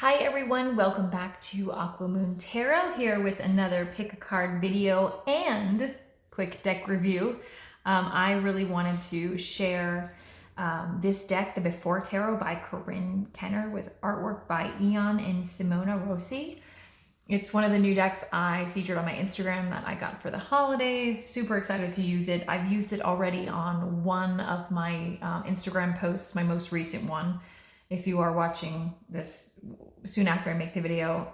Hi everyone, welcome back to Aqua Moon Tarot, here with another pick a card video and quick deck review. I really wanted to share this deck, the Before Tarot by Corinne Kenner, with artwork by Ian and Simona Rossi. It's one of the new decks I featured on my Instagram that I got for the holidays. Super excited to use it. I've used it already on one of my Instagram posts, my most recent one. If you are watching this soon after I make the video,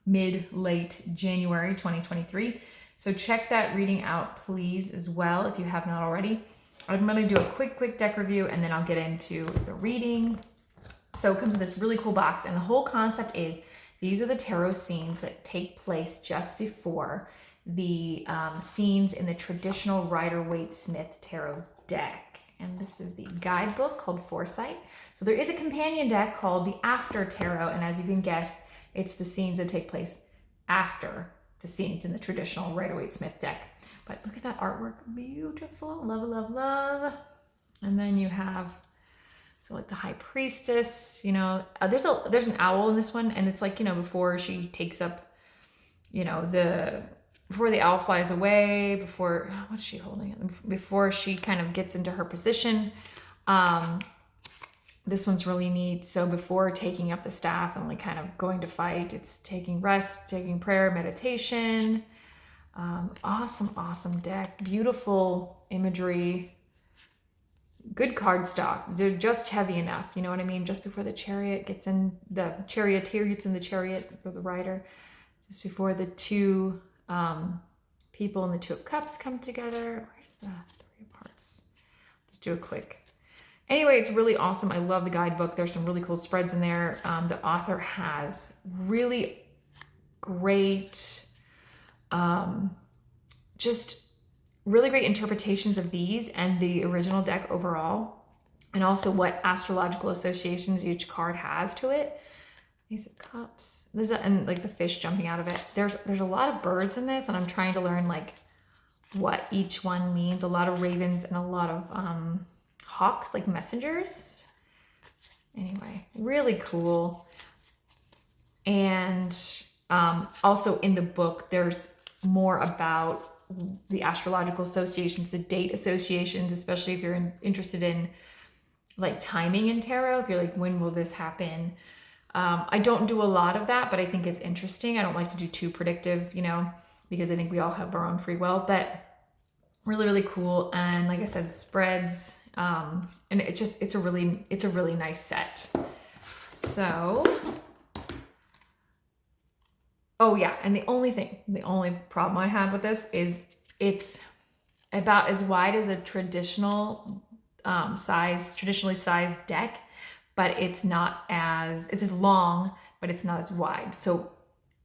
mid-late January 2023. So check that reading out, please, as well, if you have not already. I'm going to do a quick deck review, and then I'll get into the reading. So it comes in this really cool box, and the whole concept is these are the tarot scenes that take place just before the scenes in the traditional Rider-Waite-Smith tarot deck. And this is the guidebook called Foresight. So there is a companion deck called the After Tarot, and as you can guess, it's the scenes that take place after the scenes in the traditional Rider-Waite-Smith deck. But look at that artwork, beautiful, love, love, love. And then you have, so like the High Priestess, you know, there's an owl in this one, and it's like, you know, before she takes up, you know, before the owl flies away, before, what's she holding? Before she kind of gets into her position. This one's really neat. So before taking up the staff and like kind of going to fight, it's taking rest, taking prayer, meditation. Awesome deck. Beautiful imagery. Good card stock. They're just heavy enough. You know what I mean? Just before the chariot gets in, the charioteer gets in the chariot for the rider. Just before the two people in the Two of Cups come together. Where's the Three of Hearts? Just do a quick. Anyway, it's really awesome. I love the guidebook. There's some really cool spreads in there. The author has really great, just really great interpretations of these and the original deck overall, and also what astrological associations each card has to it. Ace of Cups. And like the fish jumping out of it. There's a lot of birds in this, and I'm trying to learn like what each one means. A lot of ravens and a lot of hawks, like messengers. Anyway, really cool. And also in the book, there's more about the astrological associations, the date associations, especially if you're interested in like timing in tarot. If you're like, when will this happen? I don't do a lot of that, but I think it's interesting. I don't like to do too predictive, you know, because I think we all have our own free will, but really cool. And like I said, spreads, and it's a really nice set. So, oh yeah. And the only problem I had with this is it's about as wide as a traditionally sized deck, but it's as long, but it's not as wide. So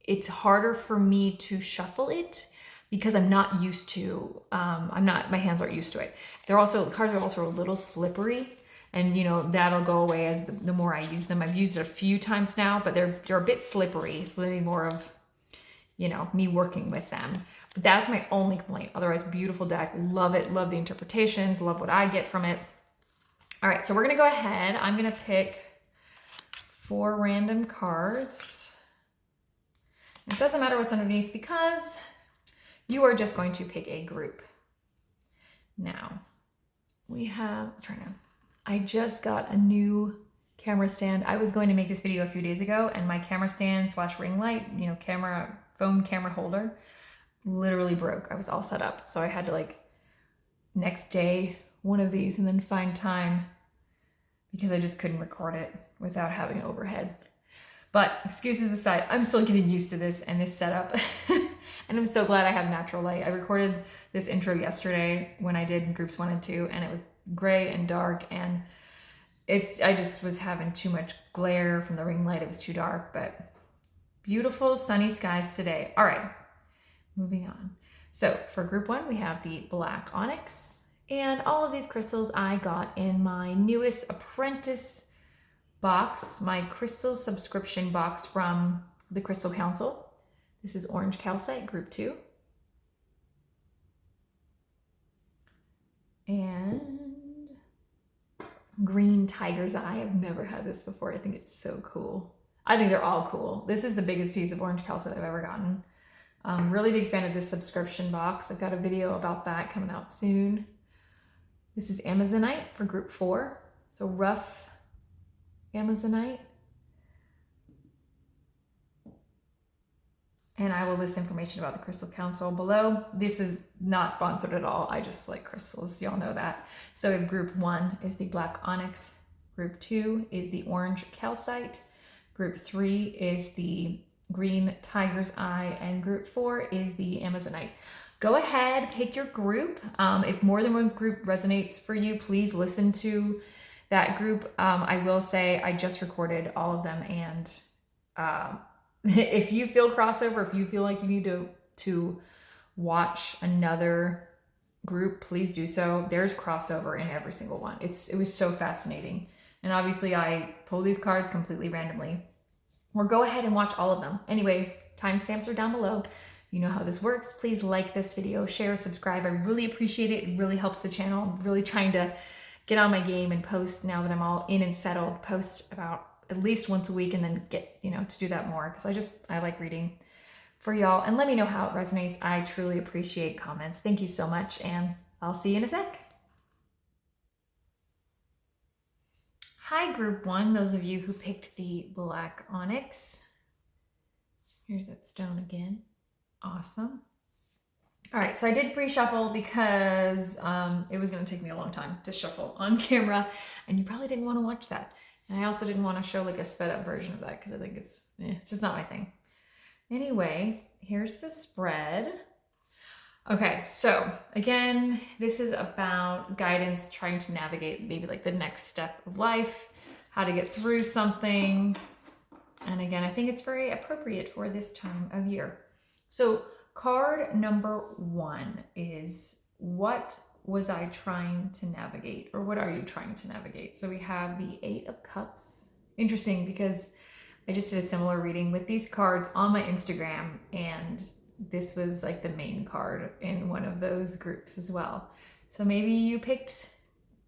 it's harder for me to shuffle it because I'm not used to, my hands aren't used to it. Cards are also a little slippery, and you know, that'll go away as the more I use them. I've used it a few times now, but they're a bit slippery. So they need more of, you know, me working with them. But that's my only complaint. Otherwise, beautiful deck. Love it. Love the interpretations. Love what I get from it. All right, so we're going to go ahead. I'm going to pick 4 random cards. It doesn't matter what's underneath because you are just going to pick a group. Now, I just got a new camera stand. I was going to make this video a few days ago, and my camera stand / ring light, you know, phone camera holder literally broke. I was all set up. So I had to like next day one of these and then find time because I just couldn't record it without having an overhead. But excuses aside, I'm still getting used to this and this setup. And I'm so glad I have natural light. I recorded this intro yesterday when I did groups 1 and 2, and it was gray and dark, and I just was having too much glare from the ring light. It was too dark, but beautiful sunny skies today. All right, moving on. So for group 1, we have the black onyx, and all of these crystals I got in my newest apprentice box, my crystal subscription box from the Crystal Council. This is orange calcite, group 2. And green tiger's eye. I've never had this before. I think it's so cool. I think they're all cool. This is the biggest piece of orange calcite I've ever gotten. Really big fan of this subscription box. I've got a video about that coming out soon. This is Amazonite for group 4. So rough Amazonite. And I will list information about the Crystal Council below. This is not sponsored at all. I just like crystals, y'all know that. So group 1 is the black onyx. Group 2 is the orange calcite. Group 3 is the green tiger's eye. And group 4 is the Amazonite. Go ahead, pick your group. If more than one group resonates for you, please listen to that group. I will say I just recorded all of them, and if you feel crossover, if you feel like you need to watch another group, please do so. There's crossover in every single one. It was so fascinating. And obviously I pull these cards completely randomly. Or go ahead and watch all of them. Anyway, timestamps are down below. You know how this works. Please like this video, share, subscribe. I really appreciate it. It really helps the channel. I'm really trying to get on my game and post now that I'm all in and settled. Post about at least once a week and then get, to do that more, because I like reading for y'all. And let me know how it resonates. I truly appreciate comments. Thank you so much, and I'll see you in a sec. Hi, group 1, those of you who picked the black onyx. Here's that stone again. Awesome. All right, so I did pre-shuffle because it was going to take me a long time to shuffle on camera, and you probably didn't want to watch that. And I also didn't want to show like a sped up version of that because I think it's just not my thing. Anyway, here's the spread. Okay, so again, this is about guidance, trying to navigate maybe like the next step of life, how to get through something. And again, I think it's very appropriate for this time of year. So card number 1 is, what was I trying to navigate, or what are you trying to navigate? So we have the 8 of Cups. Interesting, because I just did a similar reading with these cards on my Instagram, and this was like the main card in one of those groups as well. So maybe you picked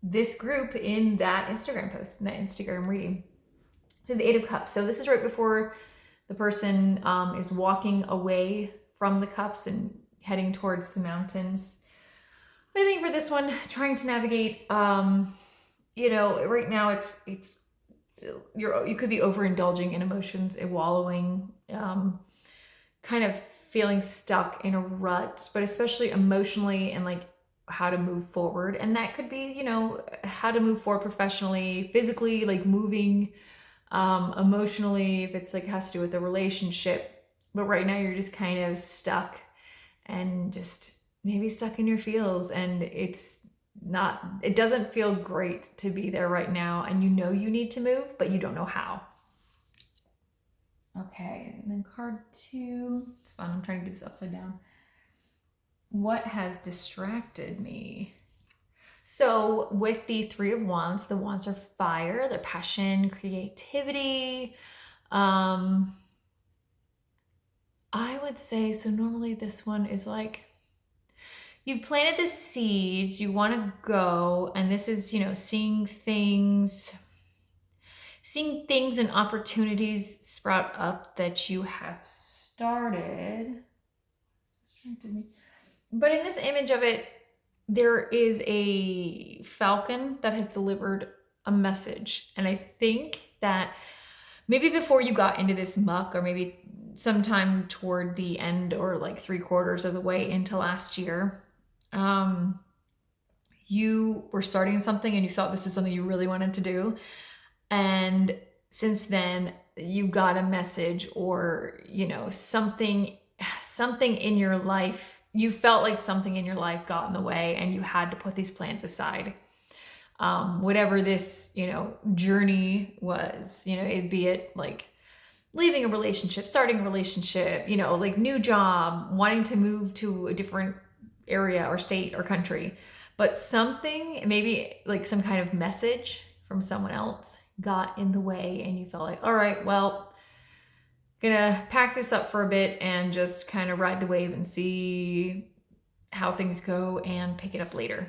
this group in that Instagram post, in that Instagram reading. So the 8 of Cups. So this is right before the person is walking away from the cups and heading towards the mountains. I think for this one, trying to navigate, right now you could be overindulging in emotions, wallowing, kind of feeling stuck in a rut, but especially emotionally, and like how to move forward. And that could be, how to move forward professionally, physically, like moving, emotionally, if it's like has to do with a relationship. But right now you're just kind of stuck, and just maybe stuck in your feels, and it doesn't feel great to be there right now, and you need to move, but you don't know how. Okay, and then card 2, it's fun, I'm trying to do this upside down. What has distracted me? So with the 3 of Wands, the Wands are fire, they're passion, creativity. I would say, so normally this one is like, you've planted the seeds, you want to go, and this is, seeing things and opportunities sprout up that you have started. But in this image of it, there is a falcon that has delivered a message. And I think that maybe before you got into this muck, or maybe sometime toward the end, or like 3/4 of the way into last year, you were starting something and you thought this is something you really wanted to do. And since then you got a message, or, something in your life, you felt like something in your life got in the way, and you had to put these plans aside. Whatever this, journey was, be it like leaving a relationship, starting a relationship, like new job, wanting to move to a different area or state or country, but something, maybe like some kind of message from someone else got in the way, and you felt like, all right, well, gonna pack this up for a bit and just kind of ride the wave and see how things go and pick it up later.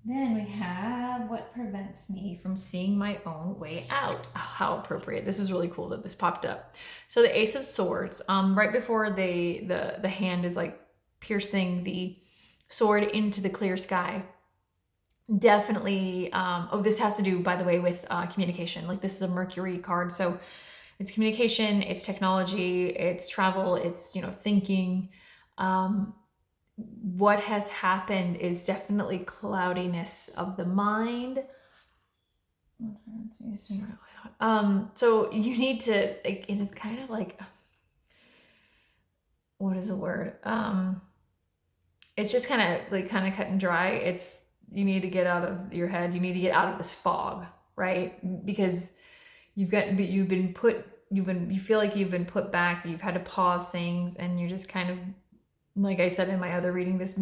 Then we have, what prevents me from seeing my own way out? Oh, how appropriate. This is really cool that this popped up. So the Ace of Swords, right before the hand is like piercing the sword into the clear sky. Definitely, oh, this has to do, by the way, with communication. Like this is a Mercury card. So it's communication, it's technology, it's travel, it's, thinking. What has happened is definitely cloudiness of the mind. So you need to, and it's kind of like, what is the word? It's just kind of cut and dry. You need to get out of your head. You need to get out of this fog, right? Because you feel like you've been put back, you've had to pause things, and you're just kind of, like I said in my other reading, this,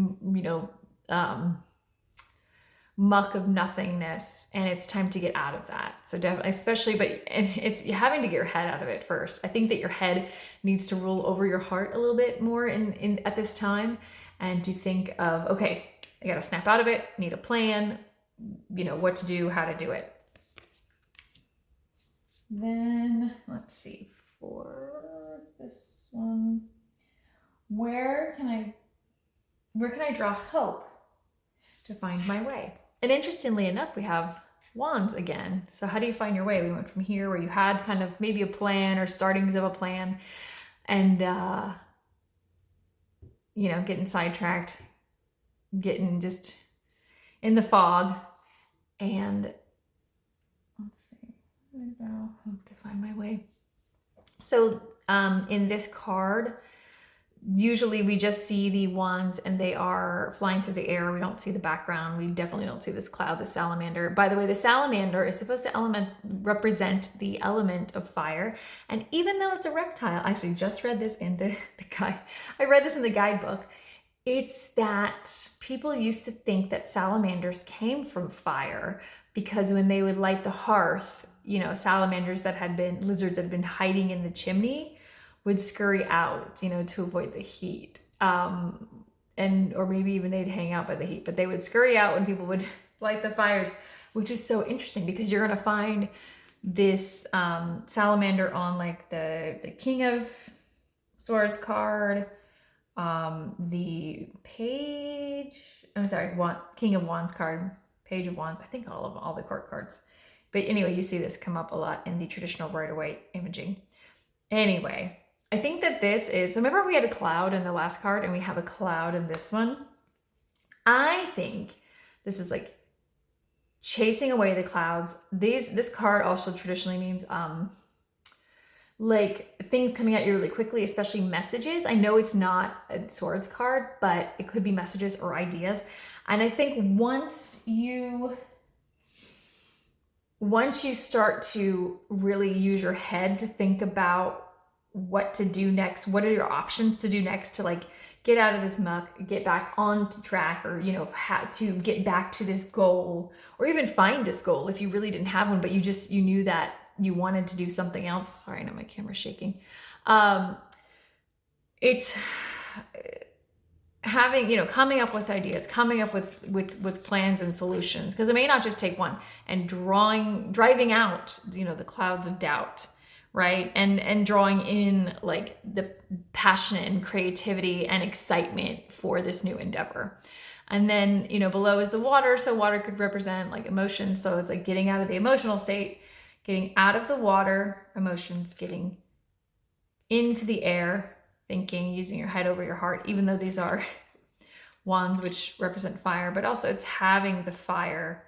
muck of nothingness, and it's time to get out of that. So definitely, especially, but it's having to get your head out of it first. I think that your head needs to rule over your heart a little bit more in at this time, and to think of, okay, I got to snap out of it, need a plan, what to do, how to do it. Then let's see, for this one, where can I draw hope to find my way? And interestingly enough, we have wands again. So how do you find your way? We went from here where you had kind of maybe a plan or startings of a plan, and getting sidetracked, getting just in the fog, and let's see, hope to find my way. So in this card, usually we just see the wands and they are flying through the air. We don't see the background. We definitely don't see this cloud, the salamander. By the way, the salamander is supposed to represent the element of fire. And even though it's a reptile, I actually just read this in I read this in the guidebook. It's that people used to think that salamanders came from fire because when they would light the hearth, salamanders lizards that had been hiding in the chimney would scurry out, to avoid the heat. Or maybe even they'd hang out by the heat, but they would scurry out when people would light the fires, which is so interesting because you're going to find this salamander on like the King of Swords card, the King of Wands card, Page of Wands, I think all the court cards. But anyway, you see this come up a lot in the traditional Rider-Waite imaging. Anyway, I think that this is, remember we had a cloud in the last card and we have a cloud in this one? I think this is like chasing away the clouds. This card also traditionally means like things coming at you really quickly, especially messages. I know it's not a swords card, but it could be messages or ideas. And I think once you start to really use your head to think about what to do next, what are your options to do next to like get out of this muck, get back on track, or how to get back to this goal, or even find this goal if you really didn't have one, but you knew that you wanted to do something else. Sorry, I know my camera's shaking. It's having, coming up with ideas, coming up with plans and solutions, because it may not just take one, and driving out, the clouds of doubt, right? And drawing in like the passion and creativity and excitement for this new endeavor. And then, below is the water. So water could represent like emotions. So it's like getting out of the emotional state, getting out of the water, emotions, getting into the air, thinking, using your head over your heart, even though these are wands which represent fire, but also it's having the fire,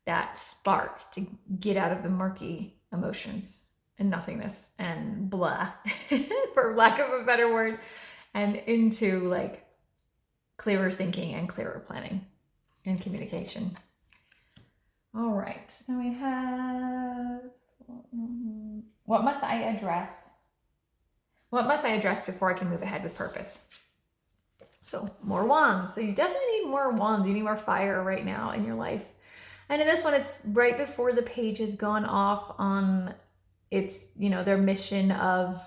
that spark to get out of the murky emotions and nothingness and blah, for lack of a better word, and into like clearer thinking and clearer planning and communication. All right, now we have, what must I address? What must I address before I can move ahead with purpose? So more wands. So you definitely need more wands. You need more fire right now in your life. And in this one, it's right before the page has gone off on its, their mission of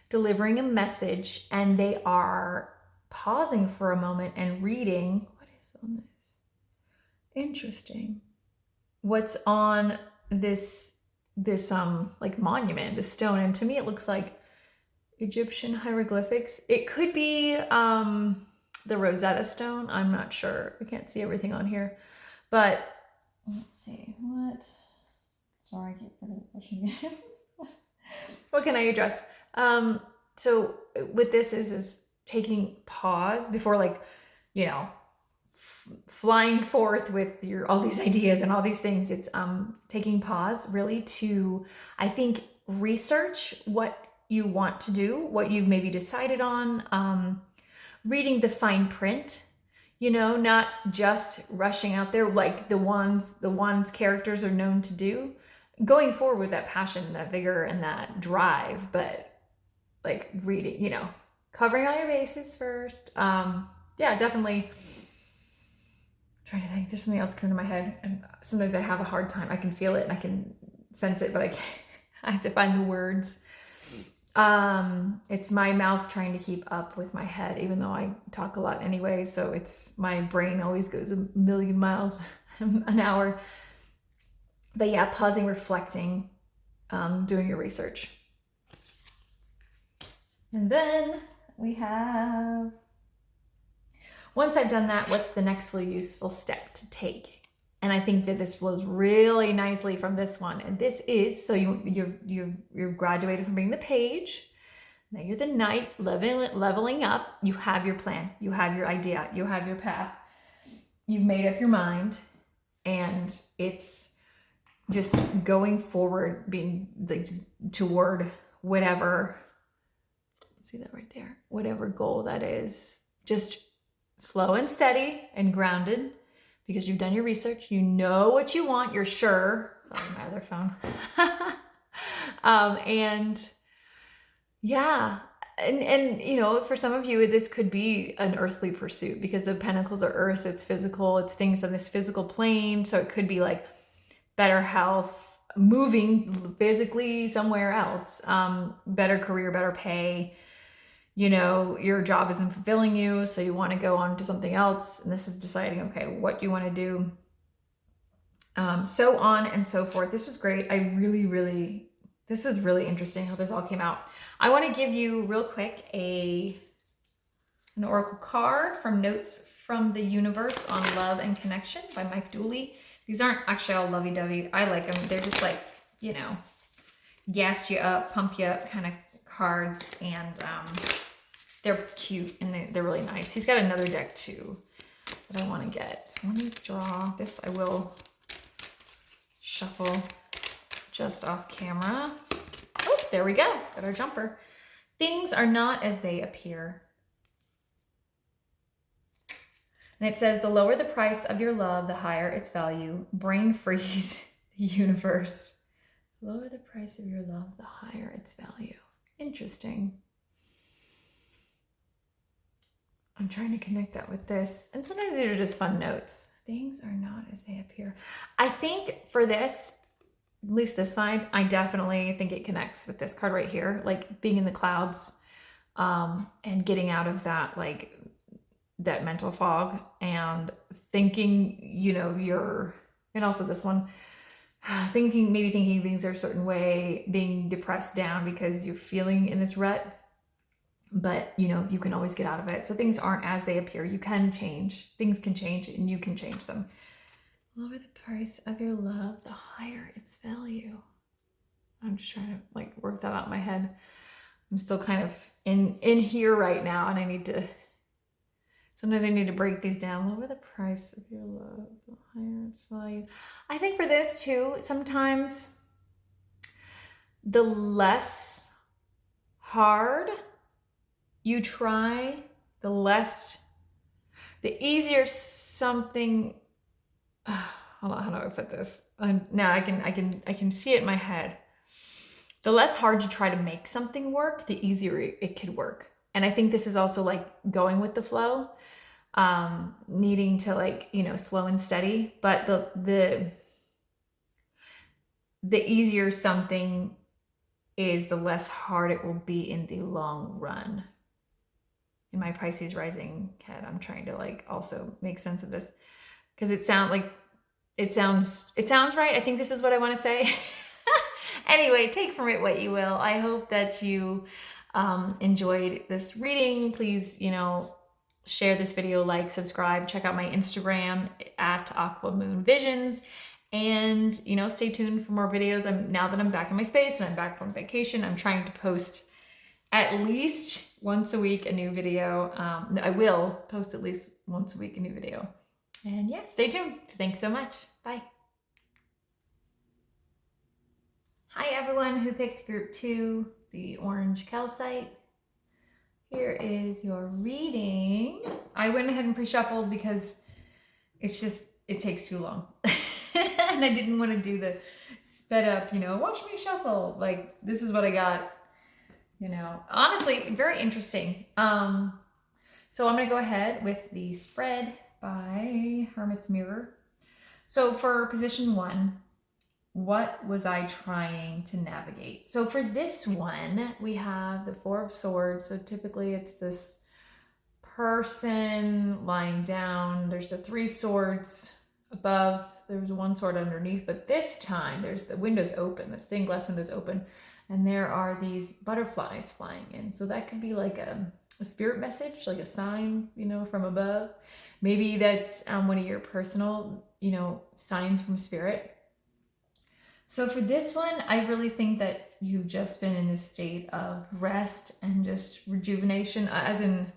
delivering a message, and they are pausing for a moment and reading. What is on this? Interesting. what's on this like monument, the stone, and to me it looks like Egyptian hieroglyphics. It could be the Rosetta Stone. I'm not sure. I can't see everything on here, but let's see what. Sorry, I keep pushing it. What can I address? So with this is taking pause before, like, you know, flying forth with your all these ideas and all these things. It's taking pause really to, I think, research what you want to do, what you've maybe decided on, reading the fine print, you know, not just rushing out there like the wands characters are known to do, going forward with that passion, that vigor, and that drive, but like reading, you know, covering all your bases first. Yeah, definitely. Trying to think, there's something else coming to my head, and sometimes I have a hard time. I can feel it and I can sense it, but I can't. I have to find the words. It's my mouth trying to keep up with my head, even though I talk a lot anyway. So it's my brain always goes a million miles an hour. But yeah, pausing, reflecting, doing your research. And then we have, once I've done that, what's the next really useful step to take? And I think that this flows really nicely from this one. And this is, so you're graduated from being the page. Now you're the knight, leveling up. You have your plan. You have your idea. You have your path. You've made up your mind. And it's just going forward, being like toward whatever, see that right there, whatever goal that is. Just slow and steady and grounded, because you've done your research. You know what you want. You're sure. Sorry, my other phone. And yeah. And, you know, for some of you, this could be an earthly pursuit, because the pentacles are earth. It's physical. It's things on this physical plane. So it could be like better health, moving physically somewhere else, better career, better pay. You know, your job isn't fulfilling you, so you want to go on to something else. And this is deciding, okay, what you want to do. So on and so forth. This was great. This was really interesting how this all came out. I want to give you real quick an oracle card from Notes from the Universe on Love and Connection by Mike Dooley. These aren't actually all lovey-dovey. I like them. They're just like, you know, gas you up, pump you up kind of cards. And they're cute and they're really nice. He's got another deck too that I want to get. So let me draw this. I will shuffle just off camera. Oh, there we go. Got our jumper. Things are not as they appear. And it says, the lower the price of your love, the higher its value. Brain freeze the universe. The lower the price of your love, the higher its value. Interesting. I'm trying to connect that with this. And sometimes these are just fun notes. Things are not as they appear. I think for this, at least this side, I definitely think it connects with this card right here. Like being in the clouds, and getting out of that, like that mental fog, and thinking, you know, and also this one, maybe thinking things are a certain way, being depressed down because you're feeling in this rut. But, you know, you can always get out of it. So things aren't as they appear. You can change. Things can change and you can change them. Lower the price of your love, the higher its value. I'm just trying to like work that out in my head. I'm still kind of in here right now, and sometimes I need to break these down. Lower the price of your love, the higher its value. I think for this too, sometimes the less hard you try, the easier something. Hold on, how do I put this? Now I can see it in my head. The less hard you try to make something work, the easier it could work. And I think this is also like going with the flow, needing to, like, you know, slow and steady. But the easier something is, the less hard it will be in the long run. In my Pisces rising head, I'm trying to like also make sense of this, because it sounds like it sounds right. I think this is what I want to say. Anyway, take from it what you will. I hope that you enjoyed this reading. Please, share this video, like, subscribe, check out my Instagram at Aqua Moon Visions, and stay tuned for more videos. Now that I'm back in my space and I'm back from vacation, I'm trying to post at least once a week a new video. I will post at least once a week a new video. And yeah, stay tuned. Thanks so much. Bye. Hi everyone who picked group 2, the orange calcite. Here is your reading. I went ahead and pre-shuffled because it takes too long. And I didn't want to do the sped up, watch me shuffle. Like, this is what I got, honestly, very interesting. So I'm going to go ahead with the spread by Hermit's Mirror. So for position 1, what was I trying to navigate? So for this one, we have the 4 of Swords. So typically it's this person lying down. There's the 3 swords above. There's 1 sword underneath. But this time, there's the windows open. The stained glass windows open. And there are these butterflies flying in. So that could be like a spirit message, like a sign, from above. Maybe that's one of your personal, signs from spirit. So for this one, I really think that you've just been in this state of rest and just rejuvenation, as in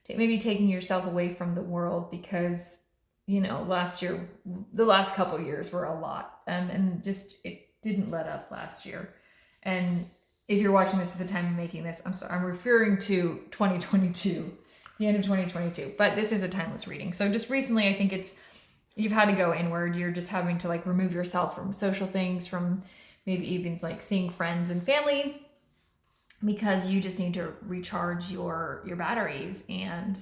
maybe taking yourself away from the world, because, last year, the last couple of years were a lot, and just, it didn't let up last year. And if you're watching this at the time of making this, I'm sorry, I'm referring to 2022, the end of 2022, but this is a timeless reading. So just recently, I think you've had to go inward. You're just having to remove yourself from social things, from maybe even seeing friends and family, because you just need to recharge your batteries and,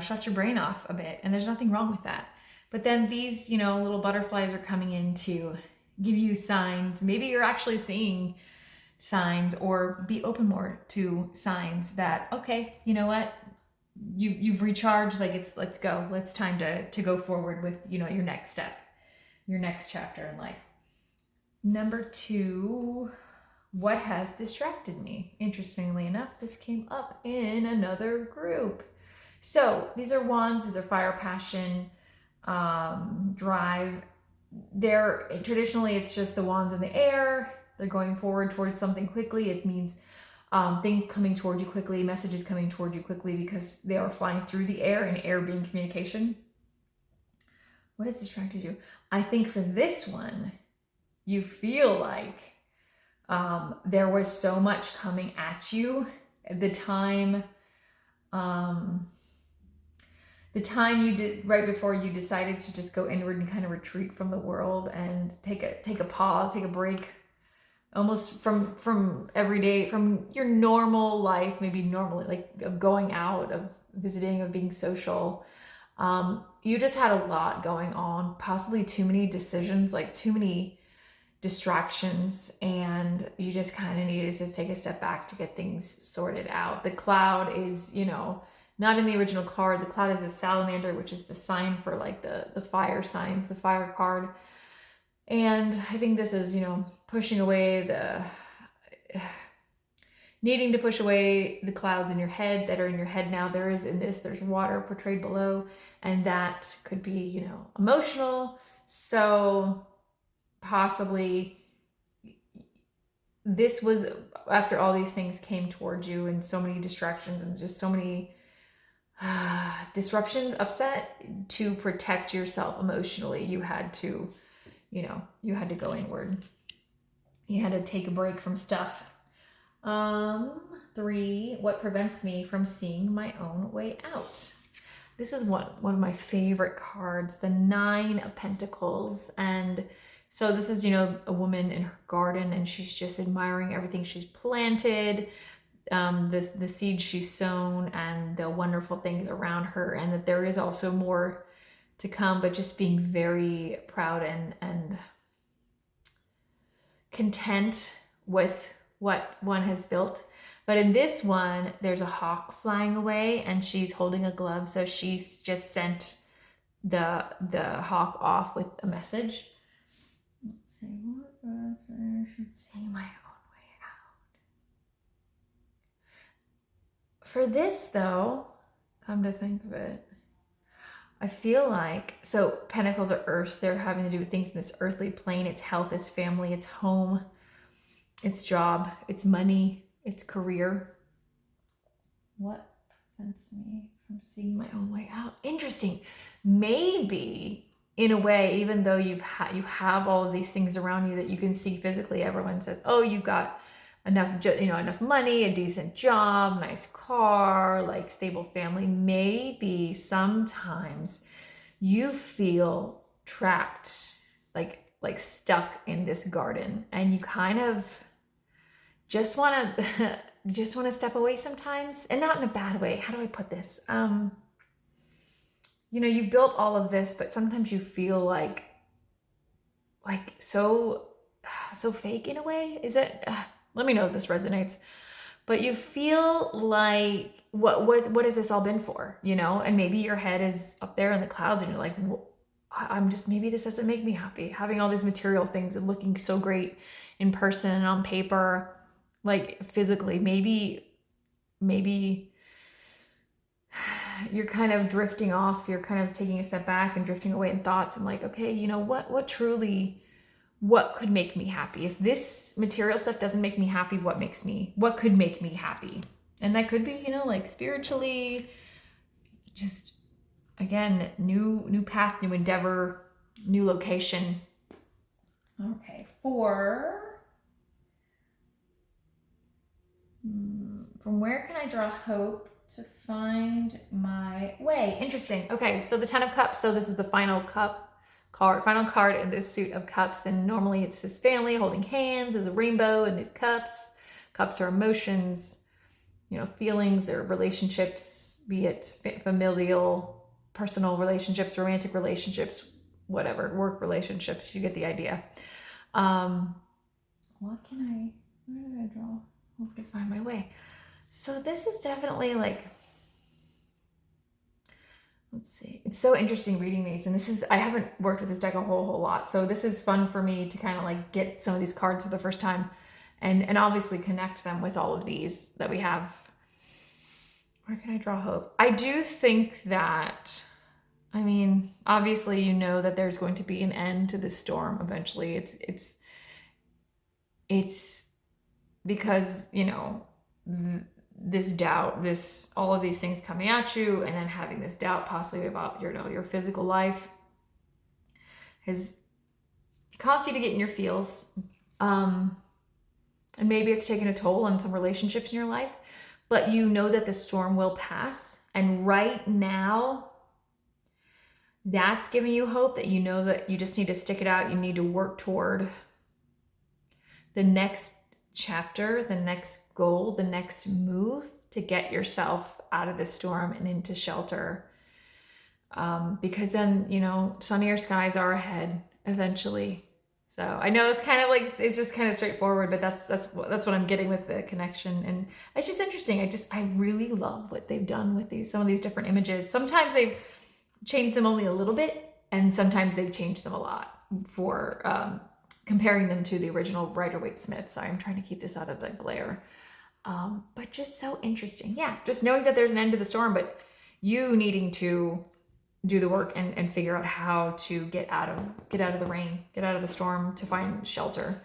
shut your brain off a bit. And there's nothing wrong with that. But then these, little butterflies are coming in to give you signs. Maybe you're actually seeing signs, or be open more to signs that, okay, you know what? You've recharged, let's go. It's time to go forward with, your next step, your next chapter in life. Number 2, what has distracted me? Interestingly enough, this came up in another group. So these are wands, these are fire, passion, drive. Traditionally, it's just the wands in the air. They're going forward towards something quickly. It means things coming towards you quickly, messages coming towards you quickly, because they are flying through the air, and air being communication. What has distracted you? I think for this one, you feel like there was so much coming at you. The time you did right before you decided to just go inward and kind of retreat from the world and take a pause, take a break, almost from everyday, from your normal life, maybe normally, of going out, of visiting, of being social. You just had a lot going on, possibly too many decisions, too many distractions, and you just kind of needed to take a step back to get things sorted out. The cloud is, not in the original card. The cloud is the salamander, which is the sign for the fire signs, the fire card. And I think this is, pushing away needing to push away the clouds in your head that are in your head now. There's water portrayed below, and that could be, emotional. So possibly this was after all these things came towards you, and so many distractions and just so many disruptions, upset. To protect yourself emotionally, you had to go inward. You had to take a break from stuff. 3, what prevents me from seeing my own way out? This is one of my favorite cards, the 9 of Pentacles. And so this is, a woman in her garden, and she's just admiring everything she's planted, the seeds she's sown, and the wonderful things around her, and that there is also more to come, but just being very proud and content with what one has built. But in this one, there's a hawk flying away, and she's holding a glove. So she's just sent the hawk off with a message. Let's see, what I should see my own way out. For this though, come to think of it, I feel like, so pentacles are earth. They're having to do with things in this earthly plane. It's health, it's family, it's home, it's job, it's money, it's career. What prevents me from seeing my own way out? Interesting. Maybe in a way, even though you have all of these things around you that you can see physically, everyone says, oh, you've got enough money, a decent job, nice car, like stable family. Maybe sometimes you feel trapped, like stuck in this garden, and you kind of just want to step away sometimes, and not in a bad way. How do I put this? You've built all of this, but sometimes you feel like so fake in a way. Is it? Let me know if this resonates. But you feel like, what has this all been for? And maybe your head is up there in the clouds and you're like, maybe this doesn't make me happy. Having all these material things and looking so great in person and on paper, like physically, maybe you're kind of drifting off. You're kind of taking a step back and drifting away in thoughts and like, okay, what could make me happy? If this material stuff doesn't make me happy, what could make me happy? And that could be, like spiritually, just again, new path, new endeavor, new location. Okay, from where can I draw hope to find my way? Interesting. Okay, so the 10 of Cups. So this is the final card in this suit of cups, and normally it's this family holding hands. There's a rainbow in these cups. Cups are emotions, feelings or relationships, be it familial, personal relationships, romantic relationships, whatever, work relationships. You get the idea. Where did I draw? Hope to find my way. So this is definitely like, let's see. It's so interesting reading these. And I haven't worked with this deck a whole lot. So this is fun for me to kind of like get some of these cards for the first time and obviously connect them with all of these that we have. Where can I draw hope? I do think that, obviously that there's going to be an end to this storm eventually. It's because, this doubt, all of these things coming at you, and then having this doubt possibly about your physical life has caused you to get in your feels. And maybe it's taken a toll on some relationships in your life, but that the storm will pass. And right now, that's giving you hope that that you just need to stick it out. You need to work toward the next chapter, the next goal, the next move to get yourself out of the storm and into shelter. Because then, sunnier skies are ahead eventually. So I know it's kind of like, it's just kind of straightforward, but that's what I'm getting with the connection. And it's just interesting. I really love what they've done with some of these different images. Sometimes they've changed them only a little bit, and sometimes they've changed them a lot for, comparing them to the original Rider-Waite-Smith. Sorry, I'm trying to keep this out of the glare. But just so interesting. Yeah, just knowing that there's an end to the storm, but you needing to do the work and figure out how to get out of the rain, get out of the storm, to find shelter.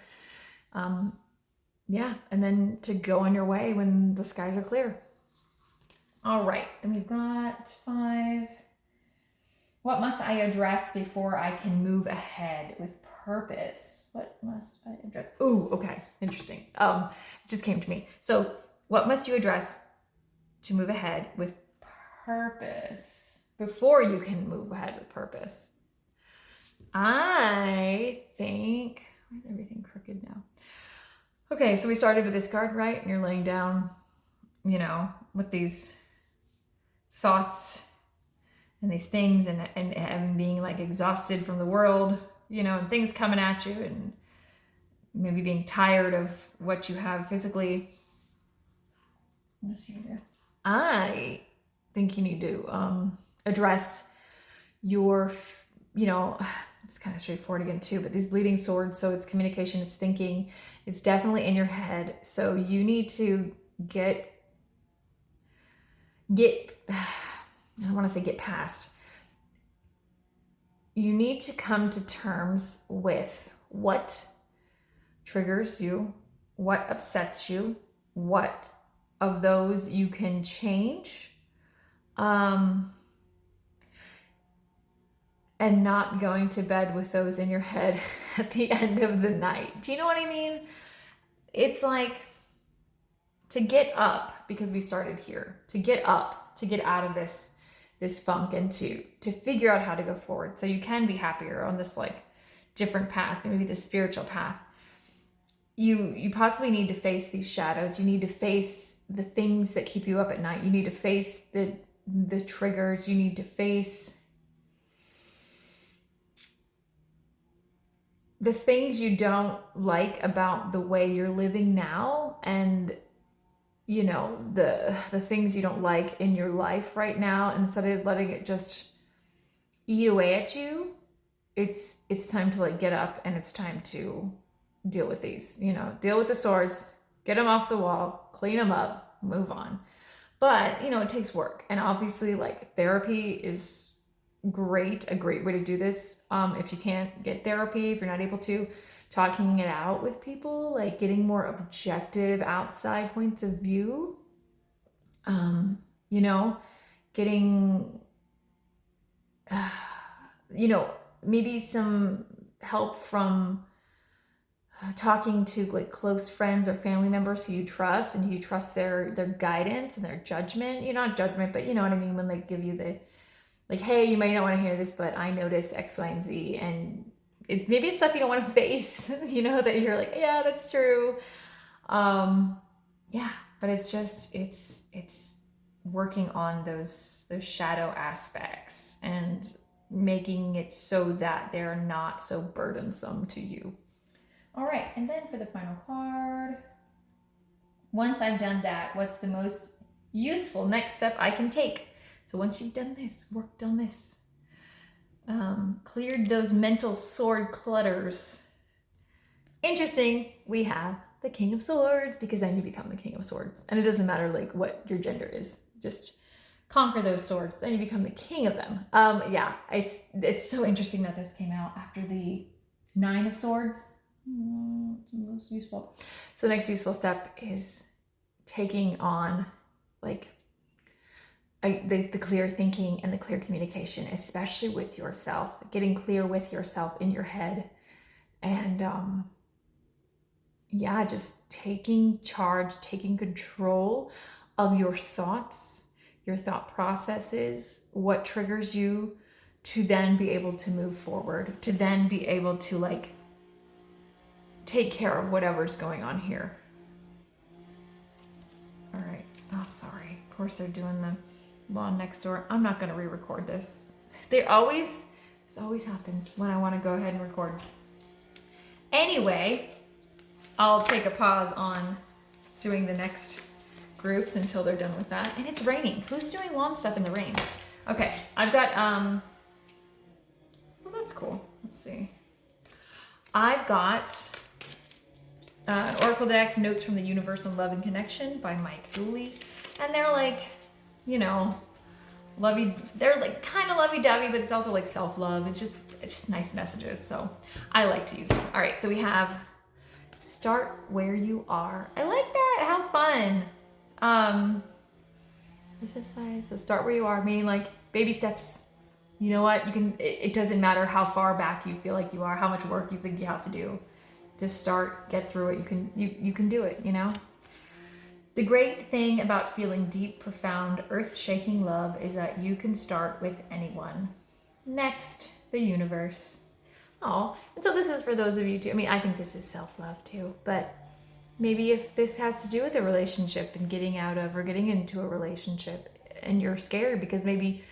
Yeah, and then to go on your way when the skies are clear. All right, then we've got 5. What must I address before I can move ahead with purpose? What must I address? Ooh, okay, interesting. It just came to me. So what must you address to move ahead with purpose before you can move ahead with purpose? I think, why is everything crooked now? Okay, so we started with this card, right? And you're laying down, with these thoughts and these things and being like exhausted from the world, and things coming at you, and maybe being tired of what you have physically. I think you need to address your, you know, it's kind of straightforward again too, but these bleeding swords, so it's communication, it's thinking, it's definitely in your head. So you need to get, I don't want to say get past. You need to come to terms with what triggers you, what upsets you, what of those you can change, and not going to bed with those in your head at the end of the night. Do you know what I mean? It's like to get up, because we started here, to get up, to get out of this funk, and to figure out how to go forward so you can be happier on this like different path, maybe the spiritual path. You possibly need to face these shadows. You need to face the things that keep you up at night. You need to face the triggers. You need to face the things you don't like about the way you're living now, and you know, the things you don't like in your life right now. Instead of letting it just eat away at you, it's time to like get up, and it's time to deal with these, you know, deal with the swords, get them off the wall, clean them up, move on. But, you know, it takes work. And obviously like therapy is a great way to do this. If you can't get therapy, if you're not able to, talking it out with people, like getting more objective outside points of view, you know, getting, you know, maybe some help from talking to like close friends or family members who you trust, and you trust their guidance and their judgment. You know, not judgment, but you know what I mean, when they give you the like, hey, you might not want to hear this, but I notice X, Y, and Z, and maybe it's stuff you don't want to face, you know, that you're like, yeah, that's true. Yeah, but it's just, it's working on those shadow aspects and making it so that they're not so burdensome to you. All right, and then for the final card, once I've done that, what's the most useful next step I can take? So once you've done this, worked on this, cleared those mental sword clutters. Interesting, we have the King of Swords, because then you become the King of Swords. And it doesn't matter like what your gender is, just conquer those swords, then you become the king of them. Yeah, it's so interesting that this came out after the Nine of Swords. It's the most useful. So the next useful step is taking on like the clear thinking and the clear communication, especially with yourself, getting clear with yourself in your head, and yeah, just taking charge, taking control of your thoughts, your thought processes, what triggers you, to then be able to move forward, to then be able to like take care of whatever's going on here. All right. Oh, sorry. Of course they're doing the lawn next door. I'm not going to re-record this. This always happens when I want to go ahead and record. Anyway, I'll take a pause on doing the next groups until they're done with that. And it's raining. Who's doing lawn stuff in the rain? Okay, I've got, well, that's cool. Let's see. I've got an Oracle deck, Notes from the Universe on Love and Connection by Mike Dooley. And they're like, you know, they're like kind of lovey-dovey, but it's also like self-love. It's just nice messages. So I like to use them. All right, so we have start where you are. I like that. How fun. What's this size? So start where you are, meaning like baby steps. You know what? It doesn't matter how far back you feel like you are, how much work you think you have to do. Just start, get through it. You can do it, you know? The great thing about feeling deep, profound, earth-shaking love is that you can start with anyone. Next, the universe. Oh, and so this is for those of you too. I mean, I think this is self-love too, but maybe if this has to do with a relationship and getting out of or getting into a relationship and you're scared because maybe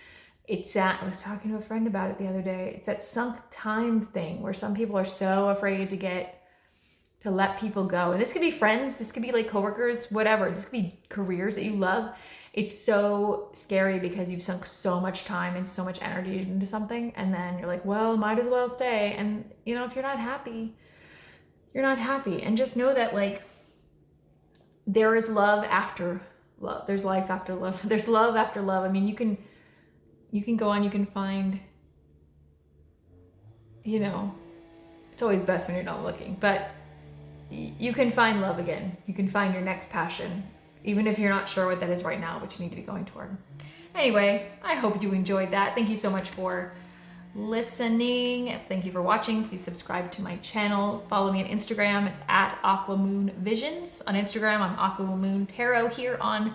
it's that, I was talking to a friend about it the other day, it's that sunk time thing where some people are so afraid to let people go. And this could be friends, this could be like coworkers, whatever. This could be careers that you love. it's so scary because you've sunk so much time and so much energy into something, and then you're like, well, might as well stay. And you know, if you're not happy, you're not happy. And just know that like there is love after love. There's life after love. There's love after love. I mean, you can go on, you can find, you know, it's always best when you're not looking, but you can find love again. You can find your next passion, even if you're not sure what that is right now, but you need to be going toward. Anyway, I hope you enjoyed that. Thank you so much for listening. Thank you for watching. Please subscribe to my channel. Follow me on Instagram. It's at AquaMoonVisions. On Instagram, I'm AquaMoon Tarot here on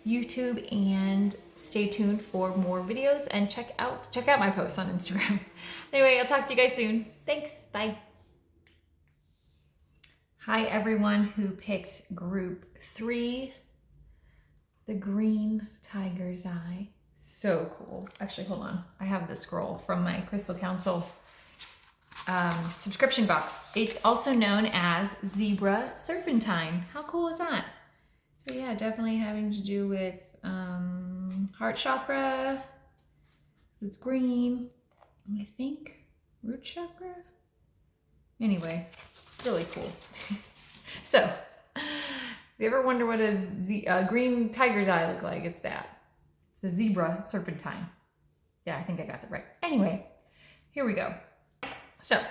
YouTube, and stay tuned for more videos and check out my posts on Instagram. Anyway, I'll talk to you guys soon. Thanks. Bye. Hi, everyone who picked group 3, the green tiger's eye. So cool. Actually, hold on. I have the scroll from my Crystal Council subscription box. It's also known as zebra serpentine. How cool is that? So yeah, definitely having to do with heart chakra. It's green. I think root chakra. Anyway, really cool. So, if you ever wonder what a green tiger's eye look like, it's that. It's the zebra serpentine. Yeah, I think I got that right. Anyway, here we go. So,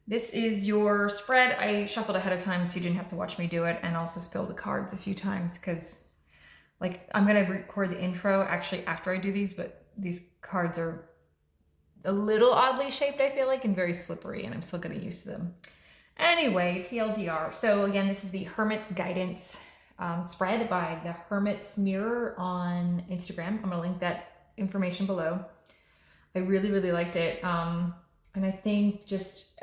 this is your spread. I shuffled ahead of time so you didn't have to watch me do it, and also spill the cards a few times because, like, I'm going to record the intro actually after I do these, but these cards are a little oddly shaped, I feel like, and very slippery, and I'm still getting used to them. Anyway, TLDR. So again, this is the Hermit's Guidance spread by the Hermit's Mirror on Instagram. I'm going to link that information below. I really, really liked it. And I think just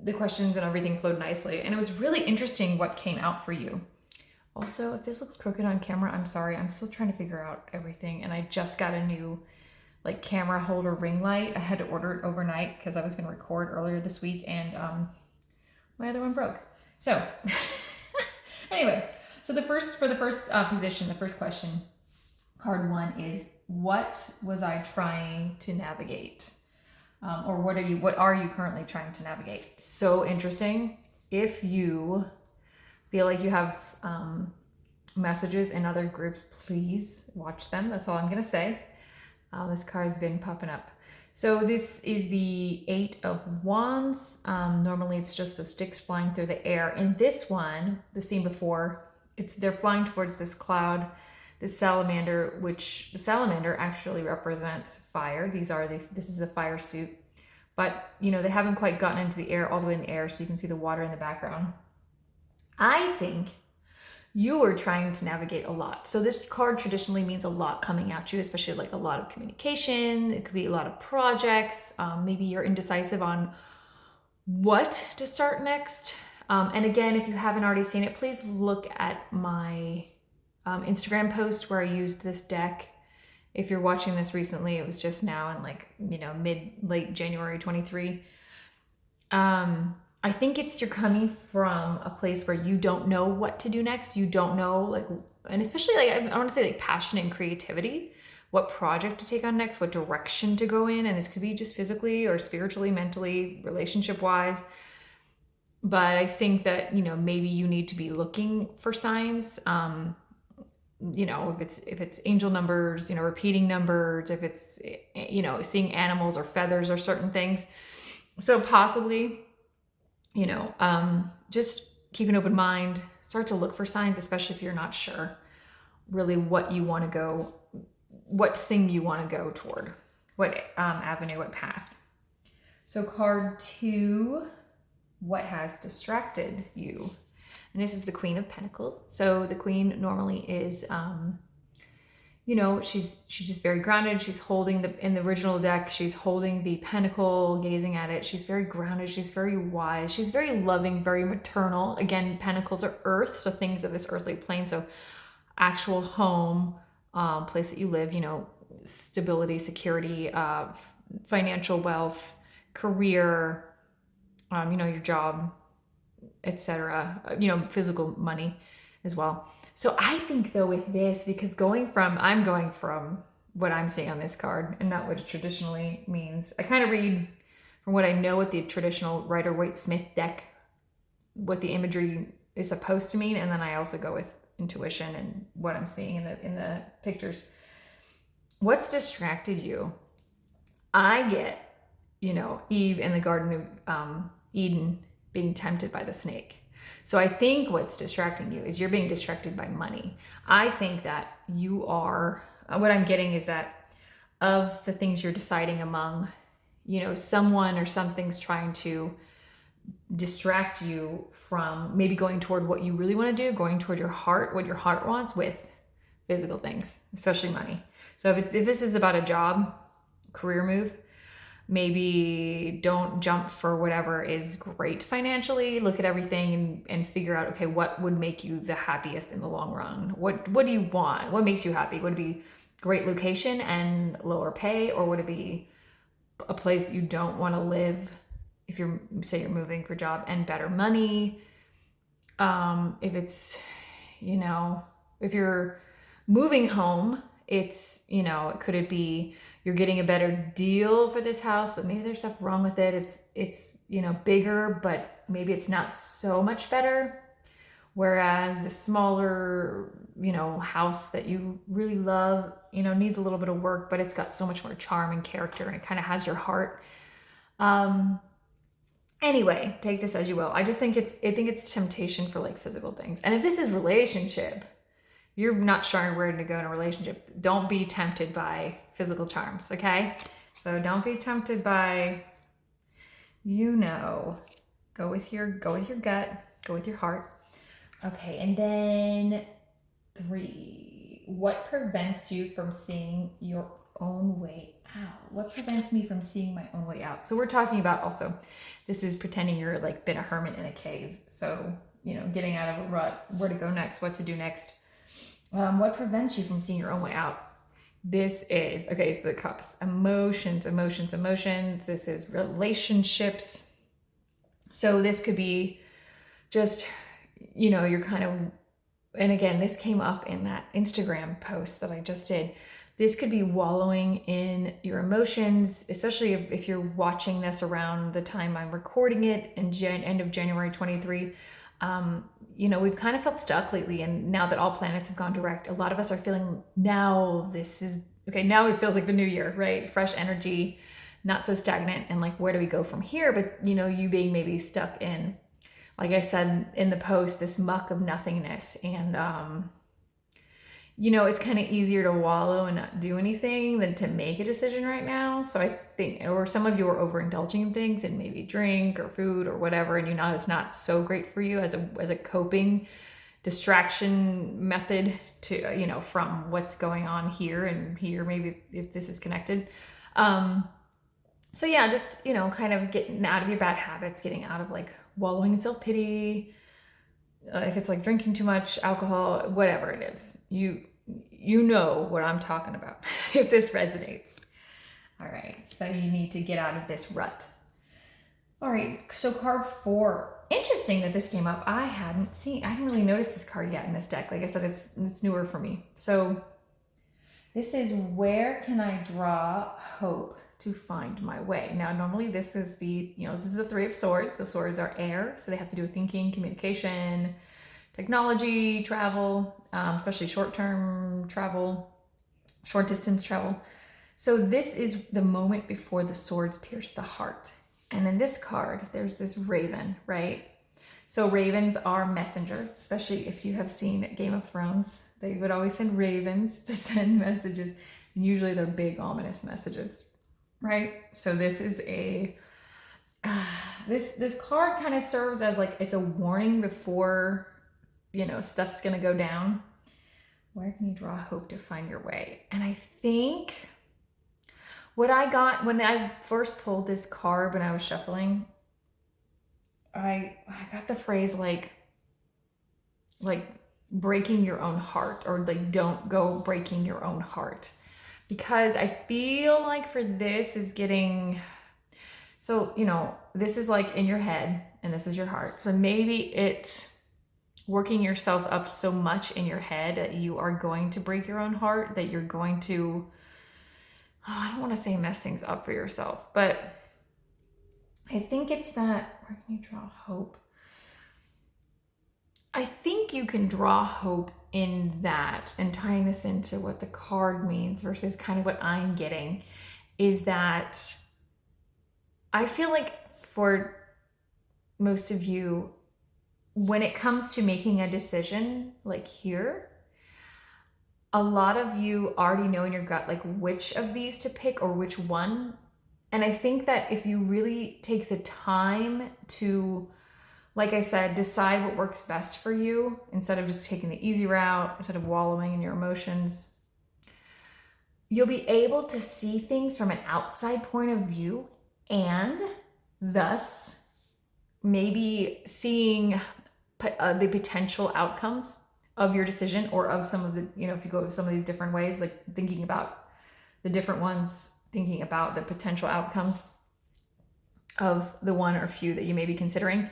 the questions and everything flowed nicely. And it was really interesting what came out for you. Also, if this looks crooked on camera, I'm sorry. I'm still trying to figure out everything. And I just got a new like camera holder ring light. I had to order it overnight because I was going to record earlier this week, and my other one broke. So anyway, so the first position, the first question, card 1 is, what was I trying to navigate? Or what are you currently trying to navigate? So interesting. If you feel like you have messages in other groups, please watch them. That's all I'm going to say. This card's been popping up. So this is the 8 of Wands. Normally it's just the sticks flying through the air. In this one, the scene before, they're flying towards this cloud, this salamander, which the salamander actually represents fire. This is a fire suit, but you know, they haven't quite gotten into the air, all the way in the air, so you can see the water in the background. I think you were trying to navigate a lot. So this card traditionally means a lot coming at you, especially like a lot of communication. It could be a lot of projects. Maybe you're indecisive on what to start next. And again, if you haven't already seen it, please look at my Instagram post where I used this deck. If you're watching this recently, it was just now in like, you know, late January 23. I think you're coming from a place where you don't know what to do next. You don't know, like, and especially like, I want to say like passion and creativity, what project to take on next, what direction to go in. And this could be just physically or spiritually, mentally, relationship wise. But I think that, you know, maybe you need to be looking for signs. You know, if it's angel numbers, you know, repeating numbers, if it's, you know, seeing animals or feathers or certain things. So possibly, you know, just keep an open mind, start to look for signs, especially if you're not sure really what you want to go, what thing you want to go toward, what avenue, what path. So card 2, what has distracted you? And this is the Queen of Pentacles. So the Queen normally is, you know, she's just very grounded. She's holding in the original deck, she's holding the pentacle, gazing at it. She's very grounded. She's very wise. She's very loving, very maternal. Again, pentacles are earth. So things of this earthly plane. So actual home, place that you live, you know, stability, security, financial wealth, career, you know, your job, etc., you know, physical money as well. So I think though with this, because I'm going from what I'm seeing on this card and not what it traditionally means. I kind of read from what I know what the traditional Rider-Waite-Smith deck, what the imagery is supposed to mean. And then I also go with intuition and what I'm seeing in the pictures. What's distracted you? I get, Eve in the Garden of Eden being tempted by the snake. So I think what's distracting you is you're being distracted by money. I think that what I'm getting is that of the things you're deciding among, someone or something's trying to distract you from maybe going toward what you really want to do, going toward your heart, what your heart wants with physical things, especially money. So if this is about a job, career move, maybe don't jump for whatever is great financially. Look at everything and figure out, okay, what would make you the happiest in the long run? What do you want? What makes you happy? Would it be great location and lower pay, or would it be a place you don't want to live if you're moving for a job, and better money? If it's, if you're moving home, it's, could it be you're getting a better deal for this house, but maybe there's stuff wrong with it. It's bigger, but maybe it's not so much better. Whereas the smaller, house that you really love, needs a little bit of work, but it's got so much more charm and character, and it kind of has your heart. Anyway, take this as you will. I think it's temptation for like physical things. And if this is relationship, you're not sure where to go in a relationship, don't be tempted by physical charms, okay? So don't be tempted by, go with your gut, go with your heart. Okay, and then 3, what prevents you from seeing your own way out? What prevents me from seeing my own way out? So we're talking about also, this is pretending you're like been a hermit in a cave. So, getting out of a rut, where to go next, what to do next. What prevents you from seeing your own way out? This is, okay, so the cups, emotions. This is relationships. So this could be just, you're kind of, and again, this came up in that Instagram post that I just did. This could be wallowing in your emotions, especially if you're watching this around the time I'm recording it in end of January 23. We've kind of felt stuck lately, and now that all planets have gone direct, a lot of us are feeling now it feels like the new year, right? Fresh energy, not so stagnant, and like, where do we go from here? But, you being maybe stuck in, like I said in the post, this muck of nothingness. And, it's kind of easier to wallow and not do anything than to make a decision right now. So I think, or some of you are overindulging in things and maybe drink or food or whatever, and it's not so great for you as a coping distraction method to, from what's going on here and here, maybe if this is connected. So yeah, just, kind of getting out of your bad habits, getting out of like wallowing in self-pity. If it's like drinking too much alcohol, whatever it is, you know what I'm talking about if this resonates. All right, so you need to get out of this rut. All right, so card 4. Interesting that this came up. I hadn't really noticed this card yet in this deck. Like I said, it's newer for me. So this is, where can I draw hope to find my way? Now, normally this is the 3 of Swords. The swords are air, so they have to do with thinking, communication, technology, travel, especially short-term travel, short-distance travel. So this is the moment before the swords pierce the heart. And in this card, there's this raven, right? So ravens are messengers, especially if you have seen Game of Thrones. They would always send ravens to send messages. And usually they're big, ominous messages, right? So this is this card kind of serves as like, it's a warning before, stuff's going to go down. Where can you draw hope to find your way? And I think what I got when I first pulled this card, when I was shuffling, I got the phrase like breaking your own heart, or like, don't go breaking your own heart. Because I feel like for this is getting, so, this is like in your head and this is your heart. So maybe it's working yourself up so much in your head that you are going to break your own heart, that you're going to, I don't want to say mess things up for yourself, but I think it's that, where can you draw hope? I think you can draw hope in that, and tying this into what the card means versus kind of what I'm getting, is that I feel like for most of you, when it comes to making a decision, like here, a lot of you already know in your gut, like which of these to pick or which one. And I think that if you really take the time to, like I said, decide what works best for you, instead of just taking the easy route, instead of wallowing in your emotions, you'll be able to see things from an outside point of view, and thus maybe seeing the potential outcomes of your decision, or of some of the, if you go some of these different ways, like thinking about the different ones, thinking about the potential outcomes of the one or few that you may be considering.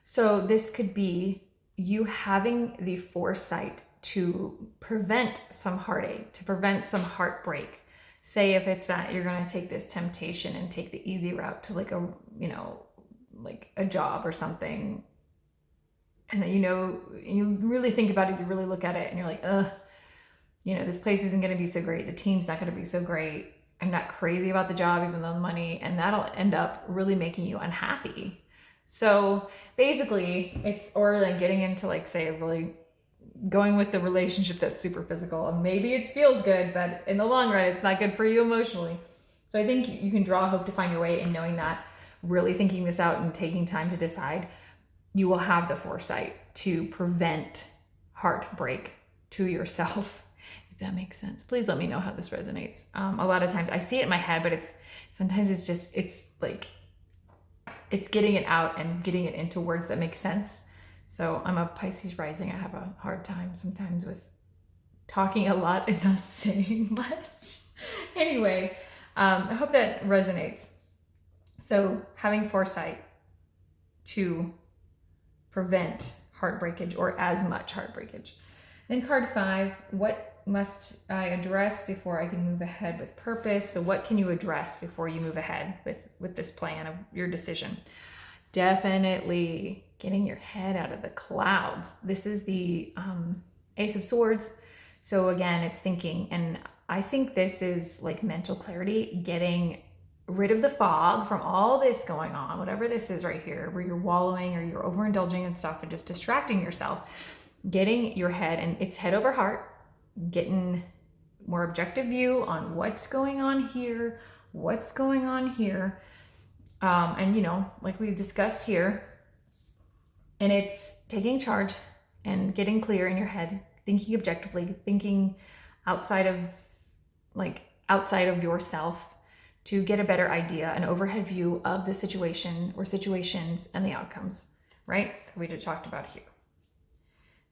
So this could be you having the foresight to prevent some heartache, to prevent some heartbreak. Say if it's that you're going to take this temptation and take the easy route to like a job or something, and that you really think about it, you really look at it, and you're like, this place isn't going to be so great, the team's not going to be so great, I'm not crazy about the job even though the money, and that'll end up really making you unhappy. So basically it's, or like getting into like, say, really going with the relationship that's super physical, and maybe it feels good, but in the long run it's not good for you emotionally. So I think you can draw hope to find your way in knowing that, really thinking this out and taking time to decide, you will have the foresight to prevent heartbreak to yourself, if that makes sense. Please let me know how this resonates. A lot of times I see it in my head, but sometimes it's like, it's getting it out and getting it into words that make sense. So I'm a Pisces rising. I have a hard time sometimes with talking a lot and not saying much. Anyway, I hope that resonates. So having foresight to prevent heartbreakage, or as much heartbreakage. Then card 5, what must I address before I can move ahead with purpose? So what can you address before you move ahead with this plan of your decision? Definitely getting your head out of the clouds. This is the Ace of Swords. So again, it's thinking, and I think this is like mental clarity, getting rid of the fog from all this going on, whatever this is right here, where you're wallowing or you're overindulging and stuff and just distracting yourself, getting your head, and it's head over heart, getting more objective view on what's going on here, and like we discussed here, and it's taking charge and getting clear in your head, thinking objectively, thinking outside of yourself, to get a better idea, an overhead view of the situation or situations and the outcomes, right? That we just talked about here.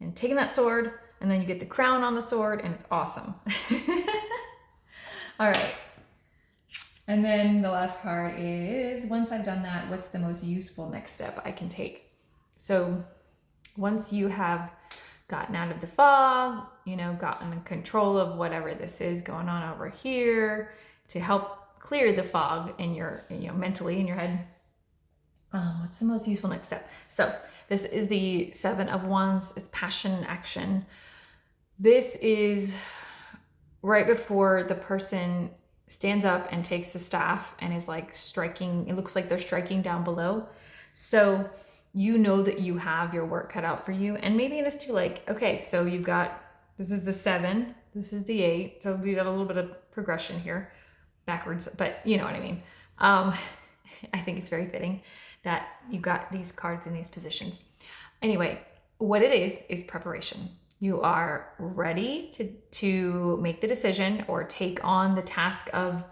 And taking that sword, and then you get the crown on the sword, and it's awesome. All right. And then the last card is, once I've done that, what's the most useful next step I can take? So once you have gotten out of the fog, gotten in control of whatever this is going on over here, to help clear the fog in your, mentally in your head, what's the most useful next step? So this is the 7 of Wands. It's passion, action. This is right before the person stands up and takes the staff and is like striking. It looks like they're striking down below. So you know that you have your work cut out for you. And maybe this too, like, okay, so you've got, this is the 7, this is the 8. So we got a little bit of progression here backwards, but you know what I mean. I think it's very fitting that you got these cards in these positions. Anyway, what it is preparation. You are ready to make the decision or take on the task of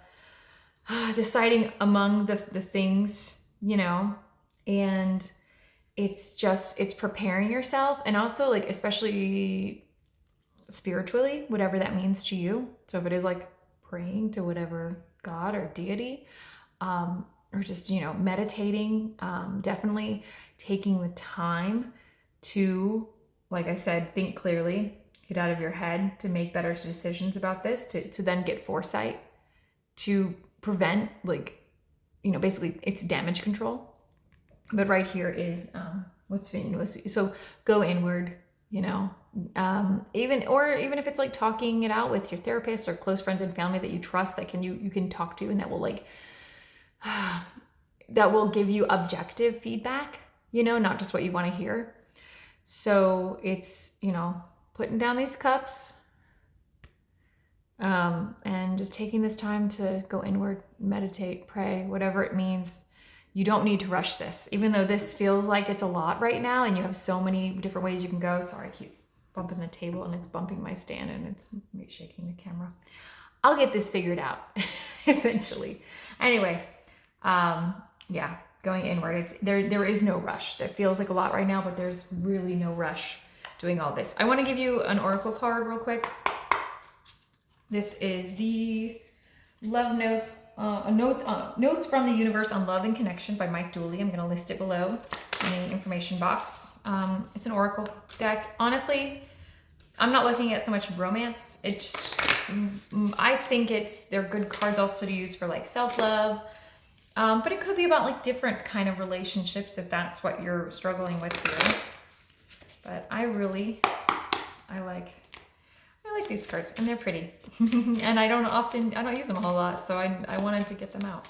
deciding among the things, and it's preparing yourself, and also like, especially spiritually, whatever that means to you. So if it is like praying to whatever God or deity, or just, meditating, definitely taking the time to like I said, think clearly, get out of your head to make better decisions about this, to then get foresight to prevent, like, you know, basically it's damage control. But right here is what's being used. So go inward, you know, even if it's like talking it out with your therapist or close friends and family that you trust, that you can talk to, and that will like that will give you objective feedback, you know, not just what you want to hear. So it's, you know, putting down these cups, and just taking this time to go inward, meditate, pray, whatever it means. You don't need to rush this, even though this feels like it's a lot right now and you have so many different ways you can go. Sorry, I keep bumping the table and it's bumping my stand and it's shaking the camera. I'll get this figured out eventually. Anyway, yeah, going inward. It's there is no rush. That feels like a lot right now, but there's really no rush doing all this. I want to give you an oracle card real quick. This is the Love Notes, Notes from the Universe on Love and Connection by Mike Dooley. I'm going to list it below in the information box. It's an oracle deck. Honestly, I'm not looking at so much romance. I think they're good cards also to use for like self-love. But it could be about like different kind of relationships if that's what you're struggling with here. But I like these cards, and they're pretty. And I don't use them a whole lot, so I wanted to get them out.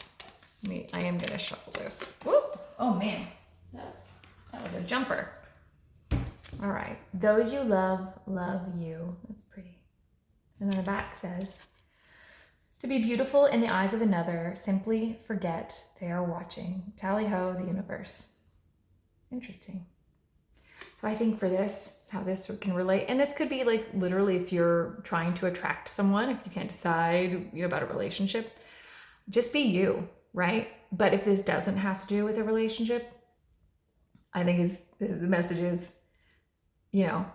I am gonna shuffle this. Whoop! Oh man, that was a jumper. All right, those you love you. That's pretty. And then the back says, to be beautiful in the eyes of another, simply forget they are watching. Tally ho, the universe. Interesting. So I think for this, how this can relate, and this could be like literally if you're trying to attract someone, if you can't decide, you know, about a relationship, just be you, right? But if this doesn't have to do with a relationship, I think the message is, you know,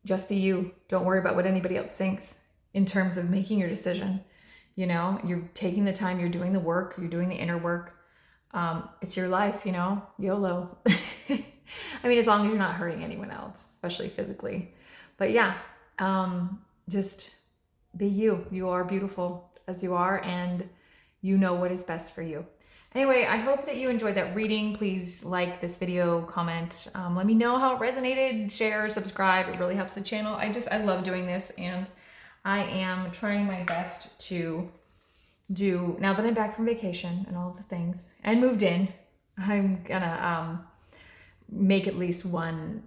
just be you. Don't worry about what anybody else thinks in terms of making your decision. You know, you're taking the time, you're doing the work, you're doing the inner work. It's your life, you know, YOLO. I mean, as long as you're not hurting anyone else, especially physically. But yeah, just be you. You are beautiful as you are, and you know what is best for you. Anyway, I hope that you enjoyed that reading. Please like this video, comment, let me know how it resonated, share, subscribe. It really helps the channel. I love doing this, and I am trying my best to do, now that I'm back from vacation and all the things and moved in, I'm gonna make at least one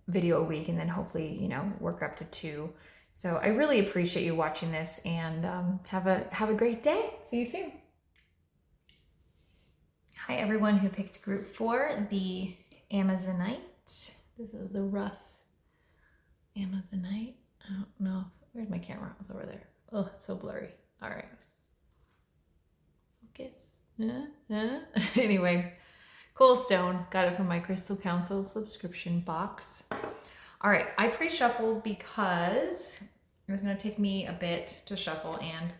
video a week, and then hopefully, you know, work up to 2. So I really appreciate you watching this, and have a great day. See you soon. Hi everyone who picked group 4, the Amazonite. This is the rough Amazonite. I don't know. Where's my camera? It's over there. Oh, it's so blurry. All right. Focus. Anyway, cool stone. Got it from my Crystal Council subscription box. All right. I pre-shuffled because it was going to take me a bit to shuffle. And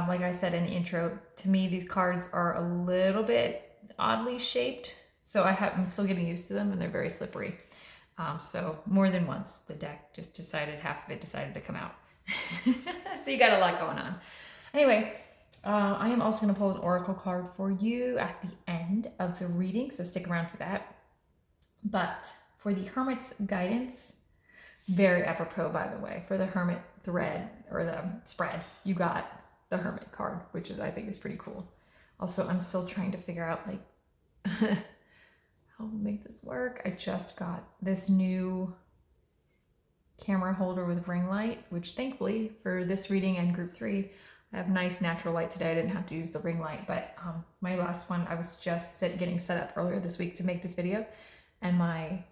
like I said in the intro, to me, these cards are a little bit oddly shaped. So I'm still getting used to them, and they're very slippery. So more than once, the deck just decided, half of it decided to come out. So you got a lot going on. Anyway, I am also going to pull an oracle card for you at the end of the reading, so stick around for that. But for the Hermit's guidance, very apropos, by the way, for the Hermit thread or the spread, you got the Hermit card, which I think is pretty cool. Also, I'm still trying to figure out like how to make this work. I just got this new camera holder with ring light, which thankfully for this reading and group 3, I have nice natural light today. I didn't have to use the ring light, but my last one, I was just getting set up earlier this week to make this video, and my